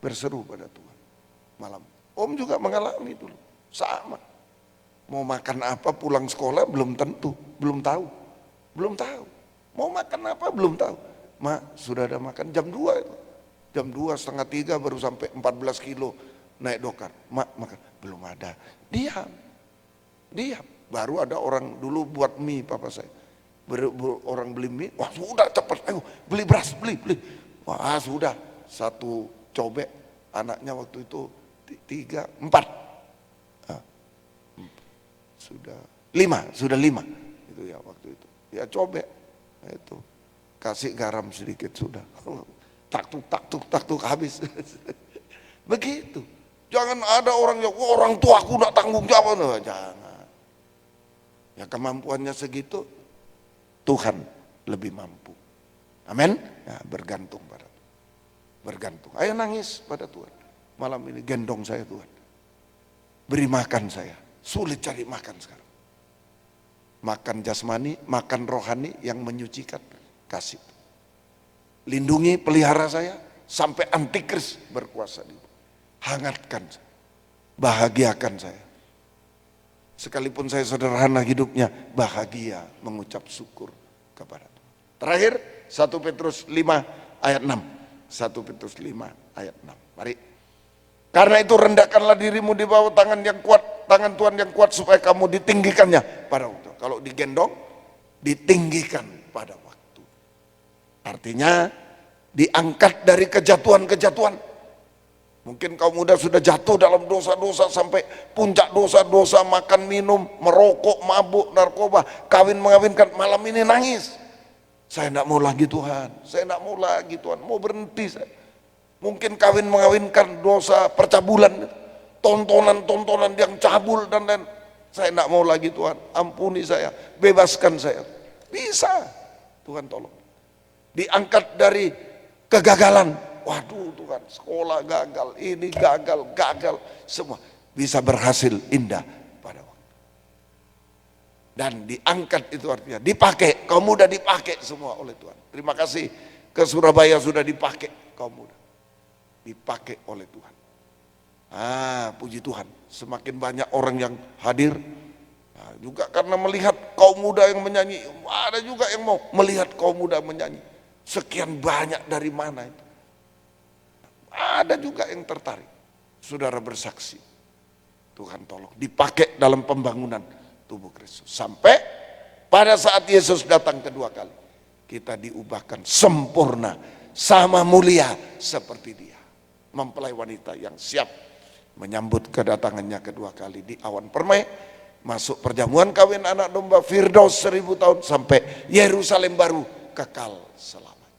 Berseru pada Tuhan. Malam. Juga mengalami dulu. Sama. Mau makan apa pulang sekolah belum tentu. Belum tahu. Belum tahu. Mau makan apa belum tahu. Mak sudah ada makan jam 2 itu. Jam 2, setengah 3 baru sampai 14 kilo naik dokar. Mak makan. Belum ada. Diam. Baru ada orang dulu buat mie papa saya. Orang beli mie, wah sudah cepat, ayo beli beras, beli. Wah sudah, 1 cobek anaknya waktu itu 3, 4. Sudah 5 itu ya waktu itu. Ya cobek itu. Kasih garam sedikit sudah. Tak habis. Begitu. Jangan ada orang yang orang tua aku nak tanggung jawab. Jangan. Ya kemampuannya segitu, Tuhan lebih mampu. Amin. Ya, bergantung pada Tuhan. Bergantung. Ayo nangis pada Tuhan. Malam ini gendong saya Tuhan. Beri makan saya. Sulit cari makan sekarang. Makan jasmani, makan rohani yang menyucikan. Kasih. Lindungi, pelihara saya sampai antikris berkuasa di. hangatkan, bahagiakan saya. Sekalipun saya sederhana hidupnya, bahagia mengucap syukur kepada Tuhan. Terakhir, 1 Petrus 5 ayat 6. 1 Petrus 5 ayat 6. Mari. Karena itu rendahkanlah dirimu di bawah tangan yang kuat, tangan Tuhan yang kuat, supaya kamu ditinggikannya pada waktu. Kalau digendong, ditinggikan pada waktu. Artinya diangkat dari kejatuhan-kejatuhan. Mungkin kaum muda sudah jatuh dalam dosa-dosa sampai puncak dosa-dosa, makan, minum, merokok, mabuk, narkoba, kawin mengawinkan, malam ini nangis. Saya tidak mau lagi Tuhan, saya tidak mau lagi Tuhan, mau berhenti saya. Mungkin kawin mengawinkan, dosa percabulan, tontonan-tontonan yang cabul dan lain. Saya tidak mau lagi Tuhan, ampuni saya, bebaskan saya. Bisa, Tuhan tolong. Diangkat dari kegagalan. Waduh Tuhan, sekolah gagal, ini gagal, semua bisa berhasil indah pada waktu. Dan diangkat itu artinya dipakai, kaum muda dipakai semua oleh Tuhan. Terima kasih ke Surabaya sudah dipakai kaum muda, dipakai oleh Tuhan. Puji Tuhan, semakin banyak orang yang hadir. Juga karena melihat kaum muda yang menyanyi, ada juga yang mau melihat kaum muda menyanyi. Sekian banyak dari mana itu? Ada juga yang tertarik. Saudara bersaksi, Tuhan tolong dipakai dalam pembangunan tubuh Kristus. Sampai pada saat Yesus datang kedua kali, kita diubahkan sempurna, sama mulia seperti Dia. Mempelai wanita yang siap menyambut kedatangannya kedua kali di awan permai, masuk perjamuan kawin anak domba, Firdaus 1000 tahun, sampai Yerusalem baru kekal selamanya.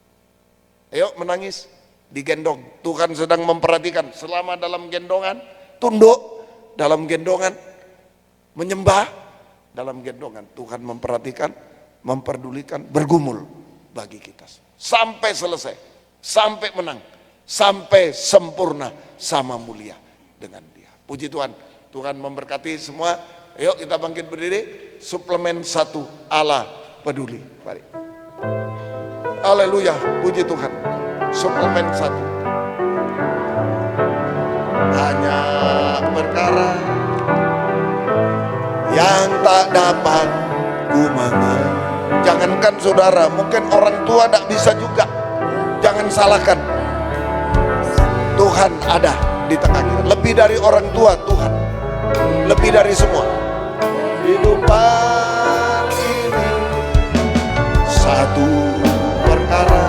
Ayo menangis, digendong. Tuhan sedang memperhatikan selama dalam gendongan, tunduk dalam gendongan, menyembah dalam gendongan. Tuhan memperhatikan, memperdulikan, bergumul bagi kita sampai selesai, sampai menang, sampai sempurna, sama mulia dengan Dia. Puji Tuhan, Tuhan memberkati semua. Ayo kita bangkit berdiri. Suplemen 1, Allah peduli. Mari. Haleluya, puji Tuhan. Suplemen 1. Banyak perkara yang tak dapat ku mengerti. Jangankan saudara, mungkin orang tua tak bisa juga. Jangan salahkan. Tuhan ada di tengah kita. Lebih dari orang tua, Tuhan. Lebih dari semua. Hidupan ini satu perkara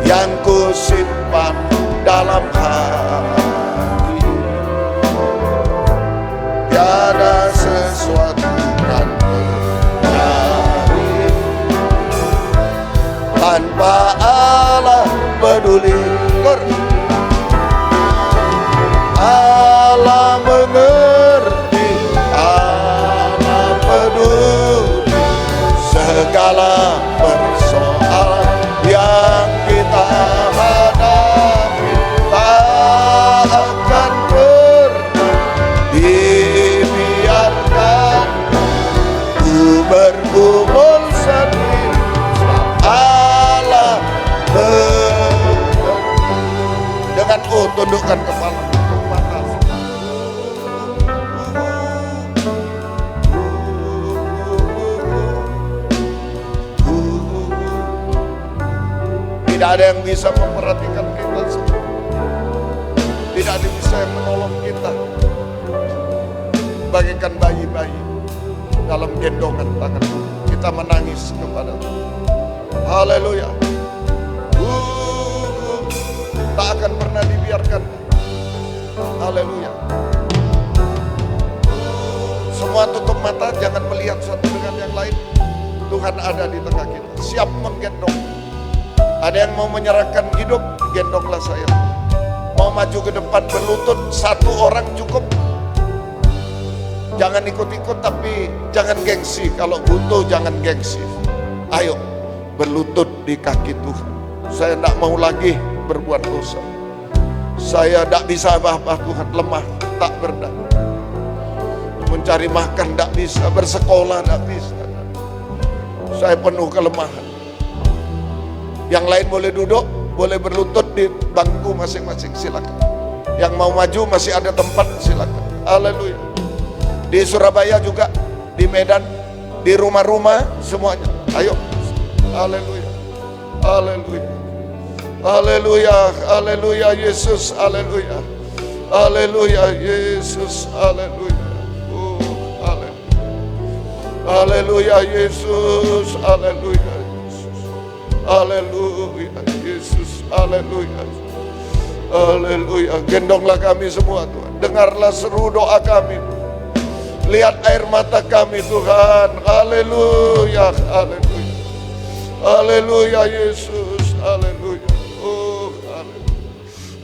yang ku simpan dalam hati, tiada sesuatu kan terjadi tanpa Allah peduli. Allah mengerti, Allah peduli segala persoalan yang kita hadapi. Tak akan pernah dibiarkan ku bergumul sendiri. Allah dengan tundukkan kepala. Tidak ada yang bisa memperhatikan kita semua. Tidak ada yang bisa yang menolong kita. Bagaikan bayi-bayi dalam gendongan tangan kita menangis kepada Tuhan. Haleluya. Tak akan pernah dibiarkan. Haleluya. Semua tutup mata, jangan melihat satu dengan yang lain. Tuhan ada di tengah kita, siap menggendong. Ada yang mau menyerahkan hidup, gendonglah saya. Mau maju ke depan berlutut, satu orang cukup. Jangan ikut-ikut, tapi jangan gengsi. Kalau butuh jangan gengsi. Ayo berlutut di kaki Tuhan. Saya tidak mau lagi berbuat dosa. Saya tidak bisa apa-apa Tuhan, lemah, tak berdaya. Mencari makan tidak bisa, bersekolah tidak bisa. Saya penuh kelemahan. Yang lain boleh duduk, boleh berlutut, di bangku masing-masing, silakan. Yang mau maju masih ada tempat, silakan. Haleluya. Di Surabaya juga, di Medan, di rumah-rumah semuanya. Ayo. Haleluya. Haleluya. Haleluya. Haleluya Yesus. Haleluya. Haleluya Yesus. Haleluya. Oh, haleluya. Haleluya Yesus. Haleluya Yesus. Haleluya Yesus. Haleluya. Haleluya. Gendonglah kami semua Tuhan. Dengarlah seru doa kami. Lihat air mata kami Tuhan. Haleluya. Haleluya. Haleluya Yesus. Haleluya. Oh, haleluya.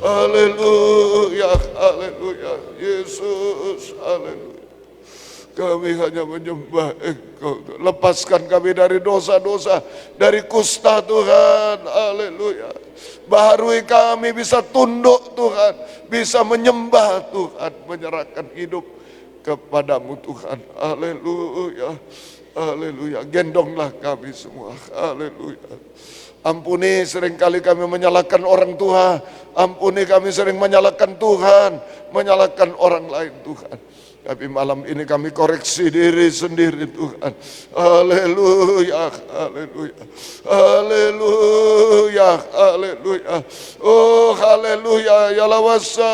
Haleluya. Haleluya Yesus. Haleluya. Kami hanya menyembah Engkau. Lepaskan kami dari dosa-dosa, dari kusta Tuhan. Haleluya. Baharui kami bisa tunduk Tuhan, bisa menyembah Tuhan, menyerahkan hidup kepadamu Tuhan. Haleluya. Haleluya. Gendonglah kami semua. Haleluya. Ampuni seringkali kami menyalahkan orang tua. Ampuni kami sering menyalahkan Tuhan, menyalahkan orang lain Tuhan. Tapi malam ini kami koreksi diri sendiri Tuhan. Haleluya, haleluya, haleluya, haleluya. Oh haleluya, ya lawasa,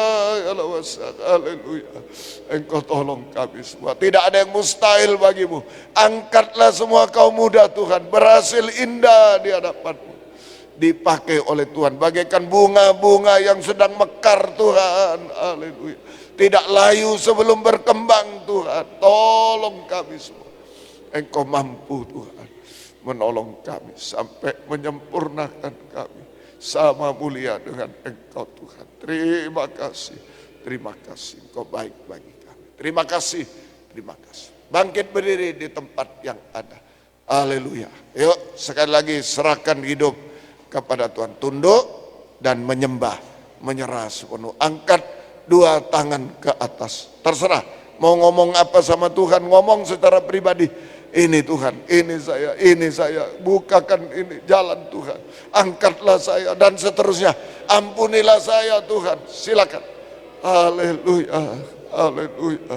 haleluya. Engkau tolong kami semua. Tidak ada yang mustahil bagimu. Angkatlah semua kaum muda Tuhan, berhasil indah di hadapanmu. Dipakai oleh Tuhan bagaikan bunga-bunga yang sedang mekar Tuhan. Haleluya. Tidak layu sebelum berkembang Tuhan. Tolong kami semua. Engkau mampu Tuhan menolong kami sampai menyempurnakan kami. Sama mulia dengan Engkau Tuhan. Terima kasih. Terima kasih. Engkau baik bagi kami. Terima kasih. Terima kasih. Bangkit berdiri di tempat yang ada. Haleluya. Yuk sekali lagi serahkan hidup kepada Tuhan. Tunduk dan menyembah. Menyerah sepenuh. Angkat dua tangan ke atas. Terserah. Mau ngomong apa sama Tuhan. Ngomong secara pribadi. Ini Tuhan. Ini saya. Bukakan ini jalan Tuhan. Angkatlah saya. Dan seterusnya. Ampunilah saya Tuhan. Silakan. Haleluya. Haleluya.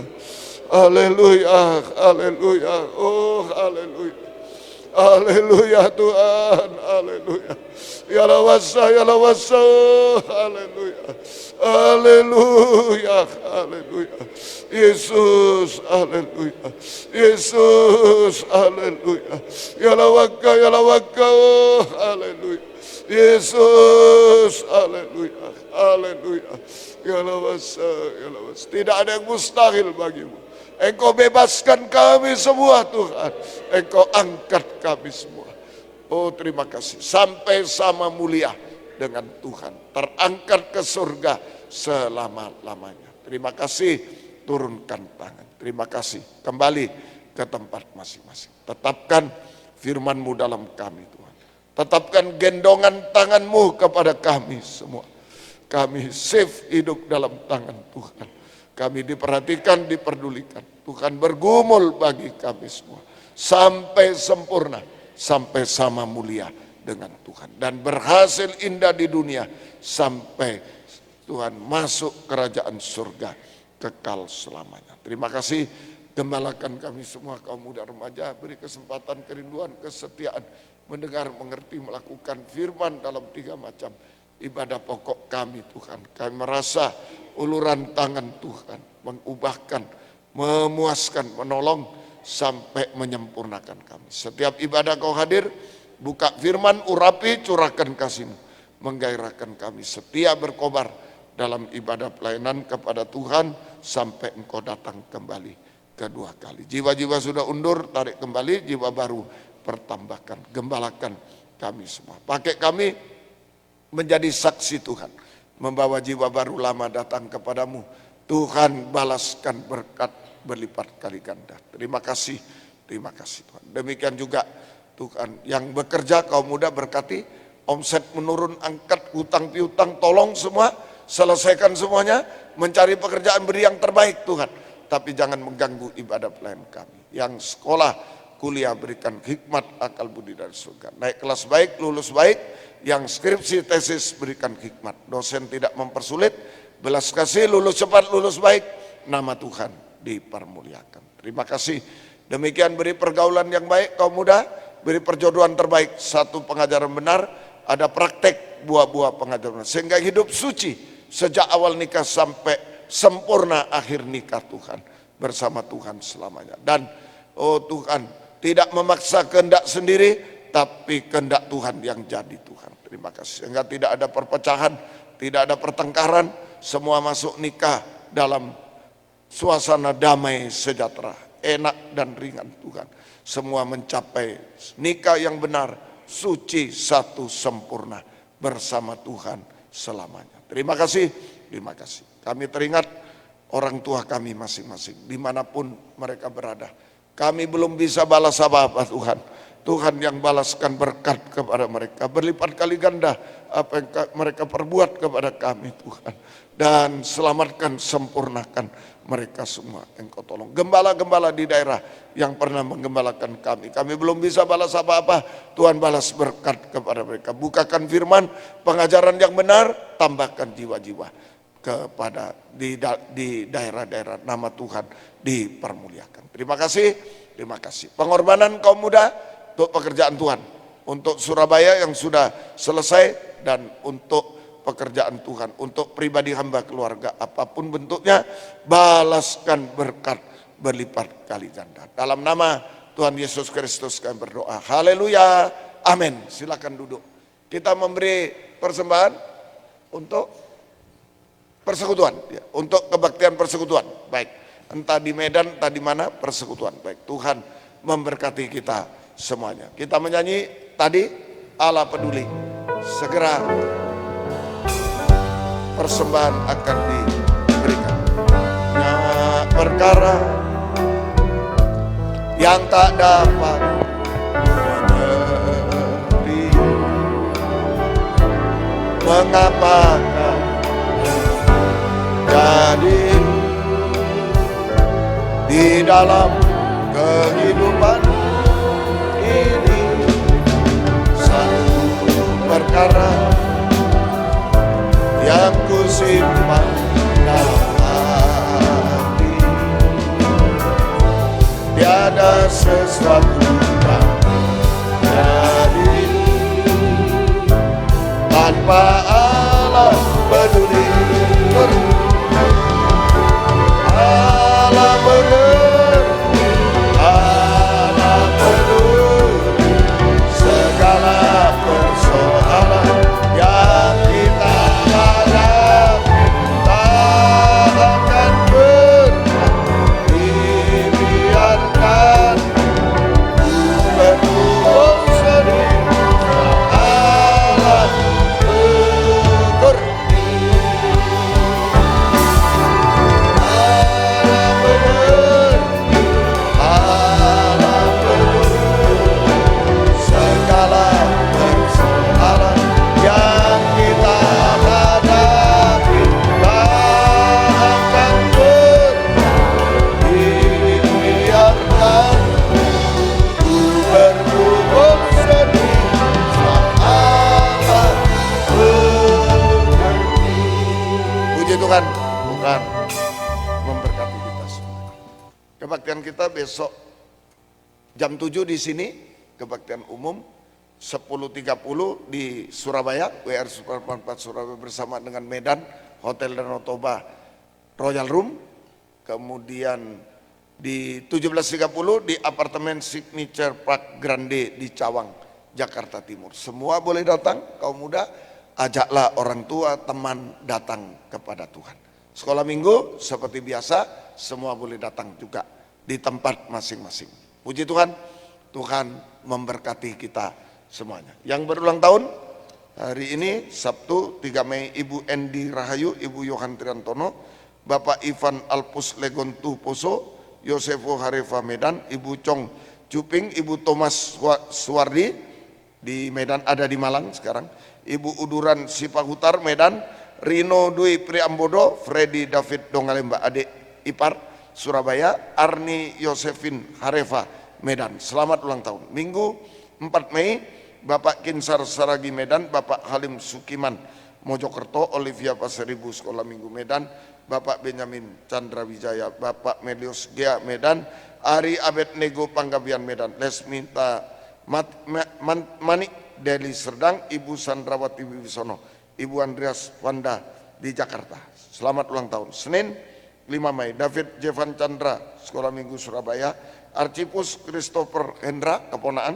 Haleluya. Haleluya. Oh haleluya. Haleluya Tuhan, haleluya. Ya lawasa, haleluya. Haleluya, haleluya. Yesus, haleluya. Yesus, haleluya. Ya lawaka, oh, haleluya. Yesus, haleluya. Haleluya. Ya lawasa. Tidak ada yang mustahil bagimu. Engkau bebaskan kami semua Tuhan. Engkau angkat kami semua. Oh terima kasih. Sampai sama mulia dengan Tuhan. Terangkat ke surga selama-lamanya. Terima kasih. Turunkan tangan. Terima kasih. Kembali ke tempat masing-masing. Tetapkan firman-Mu dalam kami Tuhan. Tetapkan gendongan tangan-Mu kepada kami semua. Kami safe hidup dalam tangan Tuhan. Kami diperhatikan, diperdulikan. Tuhan bergumul bagi kami semua. Sampai sempurna, sampai sama mulia dengan Tuhan. Dan berhasil indah di dunia, sampai Tuhan masuk kerajaan surga, kekal selamanya. Terima kasih, gembalakan kami semua kaum muda remaja. Beri kesempatan, kerinduan, kesetiaan, mendengar, mengerti, melakukan firman dalam 3 macam ibadah pokok kami Tuhan. Kami merasa uluran tangan Tuhan mengubahkan, memuaskan, menolong sampai menyempurnakan kami. Setiap ibadah Kau hadir, buka firman, urapi, curahkan kasih-Mu, menggairahkan kami setia berkobar dalam ibadah pelayanan kepada Tuhan sampai Engkau datang kembali kedua kali. Jiwa-jiwa sudah undur, tarik kembali, jiwa baru pertambahkan, gembalakan kami semua. Pakai kami menjadi saksi Tuhan, membawa jiwa baru lama datang kepadamu. Tuhan balaskan berkat berlipat kali ganda. Terima kasih Tuhan. Demikian juga Tuhan yang bekerja kaum muda berkati, omset menurun, angkat hutang piutang, tolong semua, selesaikan semuanya, mencari pekerjaan, beri yang terbaik Tuhan. Tapi jangan mengganggu ibadah pelayan kami. Yang sekolah kuliah berikan hikmat, akal budi dari surga. Naik kelas baik, lulus baik, yang skripsi tesis berikan hikmat. Dosen tidak mempersulit, belas kasih, lulus cepat, lulus baik, nama Tuhan dipermuliakan. Terima kasih. Demikian beri pergaulan yang baik kaum muda, beri perjodohan terbaik, satu pengajaran benar, ada praktek buah-buah pengajaran benar, sehingga hidup suci sejak awal nikah sampai sempurna akhir nikah Tuhan, bersama Tuhan selamanya. Dan oh Tuhan, tidak memaksa kehendak sendiri, tapi kehendak Tuhan yang jadi Tuhan. Terima kasih. Sehingga tidak ada perpecahan, tidak ada pertengkaran, semua masuk nikah dalam suasana damai sejahtera, enak dan ringan Tuhan. Semua mencapai nikah yang benar, suci, satu, sempurna, bersama Tuhan selamanya. Terima kasih, terima kasih. Kami teringat orang tua kami masing-masing, dimanapun mereka berada. Kami belum bisa balas apa-apa Tuhan. Tuhan yang balaskan berkat kepada mereka, berlipat kali ganda apa yang mereka perbuat kepada kami Tuhan. Dan selamatkan, sempurnakan mereka semua. Engkau tolong gembala-gembala di daerah yang pernah menggembalakan kami. Kami belum bisa balas apa-apa, Tuhan balas berkat kepada mereka. Bukakan firman, pengajaran yang benar, tambahkan jiwa-jiwa kepada di daerah-daerah, nama Tuhan dipermuliakan. Terima kasih, terima kasih. Pengorbanan kaum muda untuk pekerjaan Tuhan, untuk Surabaya yang sudah selesai, dan untuk pekerjaan Tuhan, untuk pribadi hamba keluarga apapun bentuknya, balaskan berkat berlipat kali ganda. Dalam nama Tuhan Yesus Kristus kami berdoa. Haleluya, amin. Silakan duduk. Kita memberi persembahan untuk persekutuan, ya, untuk kebaktian persekutuan. Baik, entah di Medan, entah di mana, persekutuan. Baik, Tuhan memberkati kita semuanya. Kita menyanyi tadi, Allah peduli. Segera persembahan akan diberikan. Nah, perkara yang tak dapat mengerti, mengapakah jadi di dalam kehidupan ini, satu perkara yang ku simpan dalam hati, tiada sesuatu yang jadi tanpa Allah peduli. Allah mengerti, Allah peduli segala persoalan yang kita hadapi. Tak akan pernah dibiarkan berbuat sendiri. Allah mengerti. Tuhan, Tuhan memberkati kita semua. Kebaktian kita besok jam 7 di sini, kebaktian umum 10.30 di Surabaya, WR Super 4 Surabaya bersama dengan Medan, Hotel Danau Toba Royal Room. Kemudian di 17.30 di apartemen Signature Park Grande di Cawang, Jakarta Timur. Semua boleh datang, kaum muda. Ajaklah orang tua, teman datang kepada Tuhan. Sekolah minggu seperti biasa, semua boleh datang juga di tempat masing-masing. Puji Tuhan, Tuhan memberkati kita semuanya. Yang berulang tahun hari ini Sabtu 3 Mei, Ibu Endi Rahayu, Ibu Yohan Triantono, Bapak Ivan Alpus Legontu Poso, Yosefo Harefa Medan, Ibu Chong Cuping, Ibu Thomas Suwardi di Medan, ada di Malang sekarang, Ibu Uduran Sipahutar Medan, Rino Dwi Priambodo, Freddy David Dongalemba adik ipar Surabaya, Arni Yosefin Harefa Medan. Selamat ulang tahun. Minggu 4 Mei, Bapak Kinsar Saragi Medan, Bapak Halim Sukiman Mojokerto, Olivia Paseribu Sekolah Minggu Medan, Bapak Benyamin Chandra Wijaya, Bapak Melius Gea Medan, Ari Abednego Panggabian Medan, Lesminta Manik Deli Serdang, Ibu Sandrawati Wibisono, Ibu Andreas Wanda di Jakarta. Selamat ulang tahun. Senin 5 Mei, David Jevan Chandra Sekolah Minggu Surabaya, Archipus Christopher Hendra keponaan,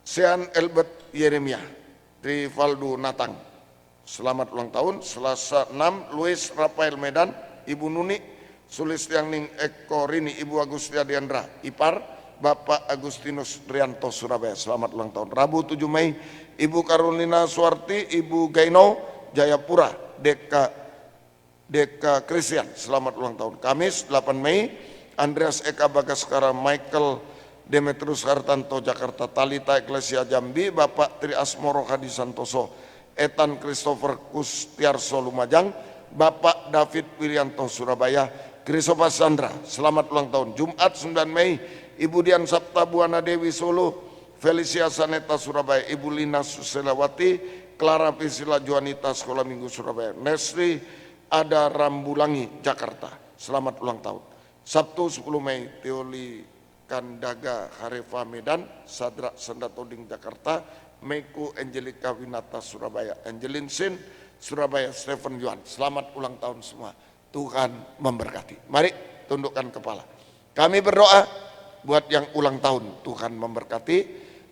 Sean Elbert Yeremia Rivaldo Natang. Selamat ulang tahun. Selasa 6, Luis Rafael Medan, Ibu Nuni Sulistianing Eko Rini, Ibu Agustia Diandra Ipar, Bapak Agustinus Rianto Surabaya. Selamat ulang tahun. Rabu 7 Mei, Ibu Karolina Suarti, Ibu Gaino Jayapura, Deka Christian. Selamat ulang tahun. Kamis 8 Mei, Andreas Eka Bagaskara Michael Demetrius Hartanto Jakarta, Talita Eklesia Jambi, Bapak Tri Asmoro Hadi Santoso, Ethan Christopher Kustiarso Lumajang, Bapak David Wilianto Surabaya, Krisopas Sandra. Selamat ulang tahun. Jumat 9 Mei, Ibu Dian Sapta Buana Dewi Solo, Felicia Saneta Surabaya, Ibu Lina Suselawati, Clara Priscilla Juanita Sekolah Minggu Surabaya, Nesri Ada Rambulangi Jakarta. Selamat ulang tahun. Sabtu 10 Mei, Teoli Kandaga Harefa Medan, Sadra Sendatoding Jakarta, Meku Angelika Winata Surabaya, Angelin Sin Surabaya, Stephen Yuan. Selamat ulang tahun semua. Tuhan memberkati. Mari tundukkan kepala. Kami berdoa buat yang ulang tahun. Tuhan memberkati,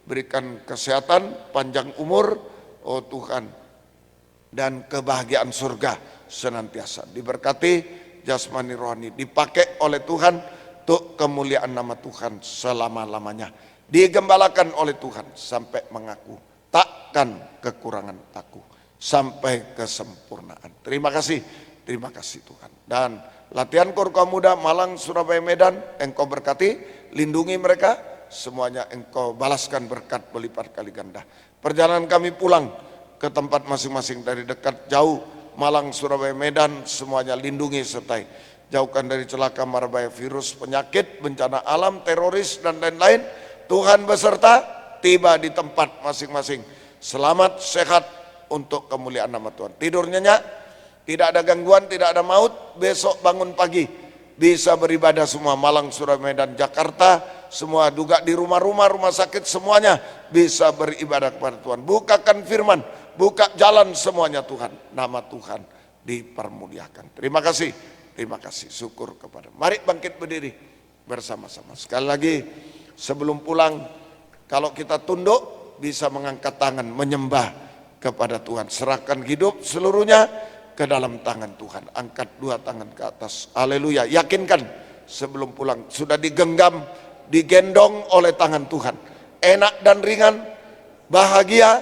berikan kesehatan, panjang umur, oh Tuhan, dan kebahagiaan surga senantiasa. Diberkati jasmani rohani, dipakai oleh Tuhan untuk kemuliaan nama Tuhan selama-lamanya. Digembalakan oleh Tuhan sampai mengaku takkan kekurangan aku, sampai kesempurnaan. Terima kasih Tuhan. Dan latihan Korka Muda Malang, Surabaya, Medan, Engkau berkati, lindungi mereka, semuanya Engkau balaskan berkat berlipat kali ganda. Perjalanan kami pulang ke tempat masing-masing dari dekat jauh, Malang, Surabaya, Medan, semuanya lindungi sertai. Jauhkan dari celaka, marbahaya, virus, penyakit, bencana alam, teroris, dan lain-lain. Tuhan beserta, tiba di tempat masing-masing. Selamat, sehat, untuk kemuliaan nama Tuhan. Tidur nyenyak, tidak ada gangguan, tidak ada maut. Besok bangun pagi, bisa beribadah semua. Malang, Surabaya, Medan, Jakarta, semua juga di rumah-rumah, rumah sakit, semuanya bisa beribadah kepada Tuhan. Bukakan firman, buka jalan semuanya Tuhan. Nama Tuhan dipermuliakan. Terima kasih, syukur kepada. Mari bangkit berdiri bersama-sama. Sekali lagi sebelum pulang, kalau kita tunduk bisa mengangkat tangan menyembah kepada Tuhan. Serahkan hidup seluruhnya ke dalam tangan Tuhan. Angkat dua tangan ke atas. Haleluya. Yakinkan sebelum pulang sudah digenggam, digendong oleh tangan Tuhan. Enak dan ringan, bahagia,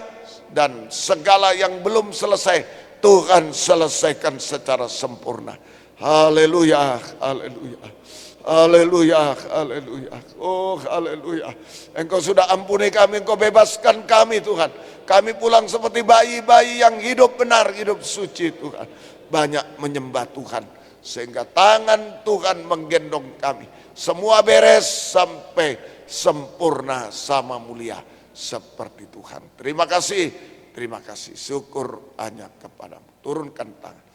dan segala yang belum selesai Tuhan selesaikan secara sempurna. Haleluya, haleluya, haleluya, haleluya. Oh haleluya. Engkau sudah ampuni kami, Engkau bebaskan kami Tuhan. Kami pulang seperti bayi-bayi yang hidup benar, hidup suci Tuhan. Banyak menyembah Tuhan, sehingga tangan Tuhan menggendong kami. Semua beres sampai sempurna sama mulia seperti Tuhan. Terima kasih, syukur hanya kepadamu. Turunkan tangan.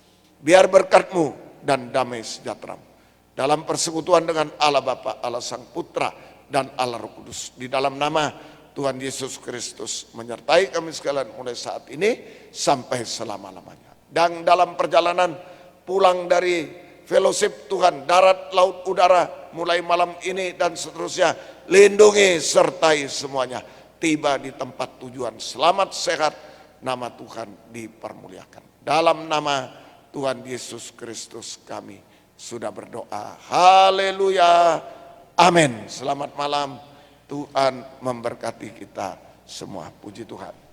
Biar berkat-Mu dan damai sejahtera dalam persekutuan dengan Allah Bapa, Allah Sang Putra, dan Allah Roh Kudus. Di dalam nama Tuhan Yesus Kristus menyertai kami sekalian mulai saat ini sampai selama-lamanya. Dan dalam perjalanan pulang dari fellowship Tuhan, darat, laut, udara, mulai malam ini dan seterusnya, lindungi sertai semuanya. Tiba di tempat tujuan selamat, sehat, nama Tuhan dipermuliakan. Dalam nama Tuhan Yesus Kristus kami sudah berdoa. Haleluya. Amin. Selamat malam. Tuhan memberkati kita semua. Puji Tuhan.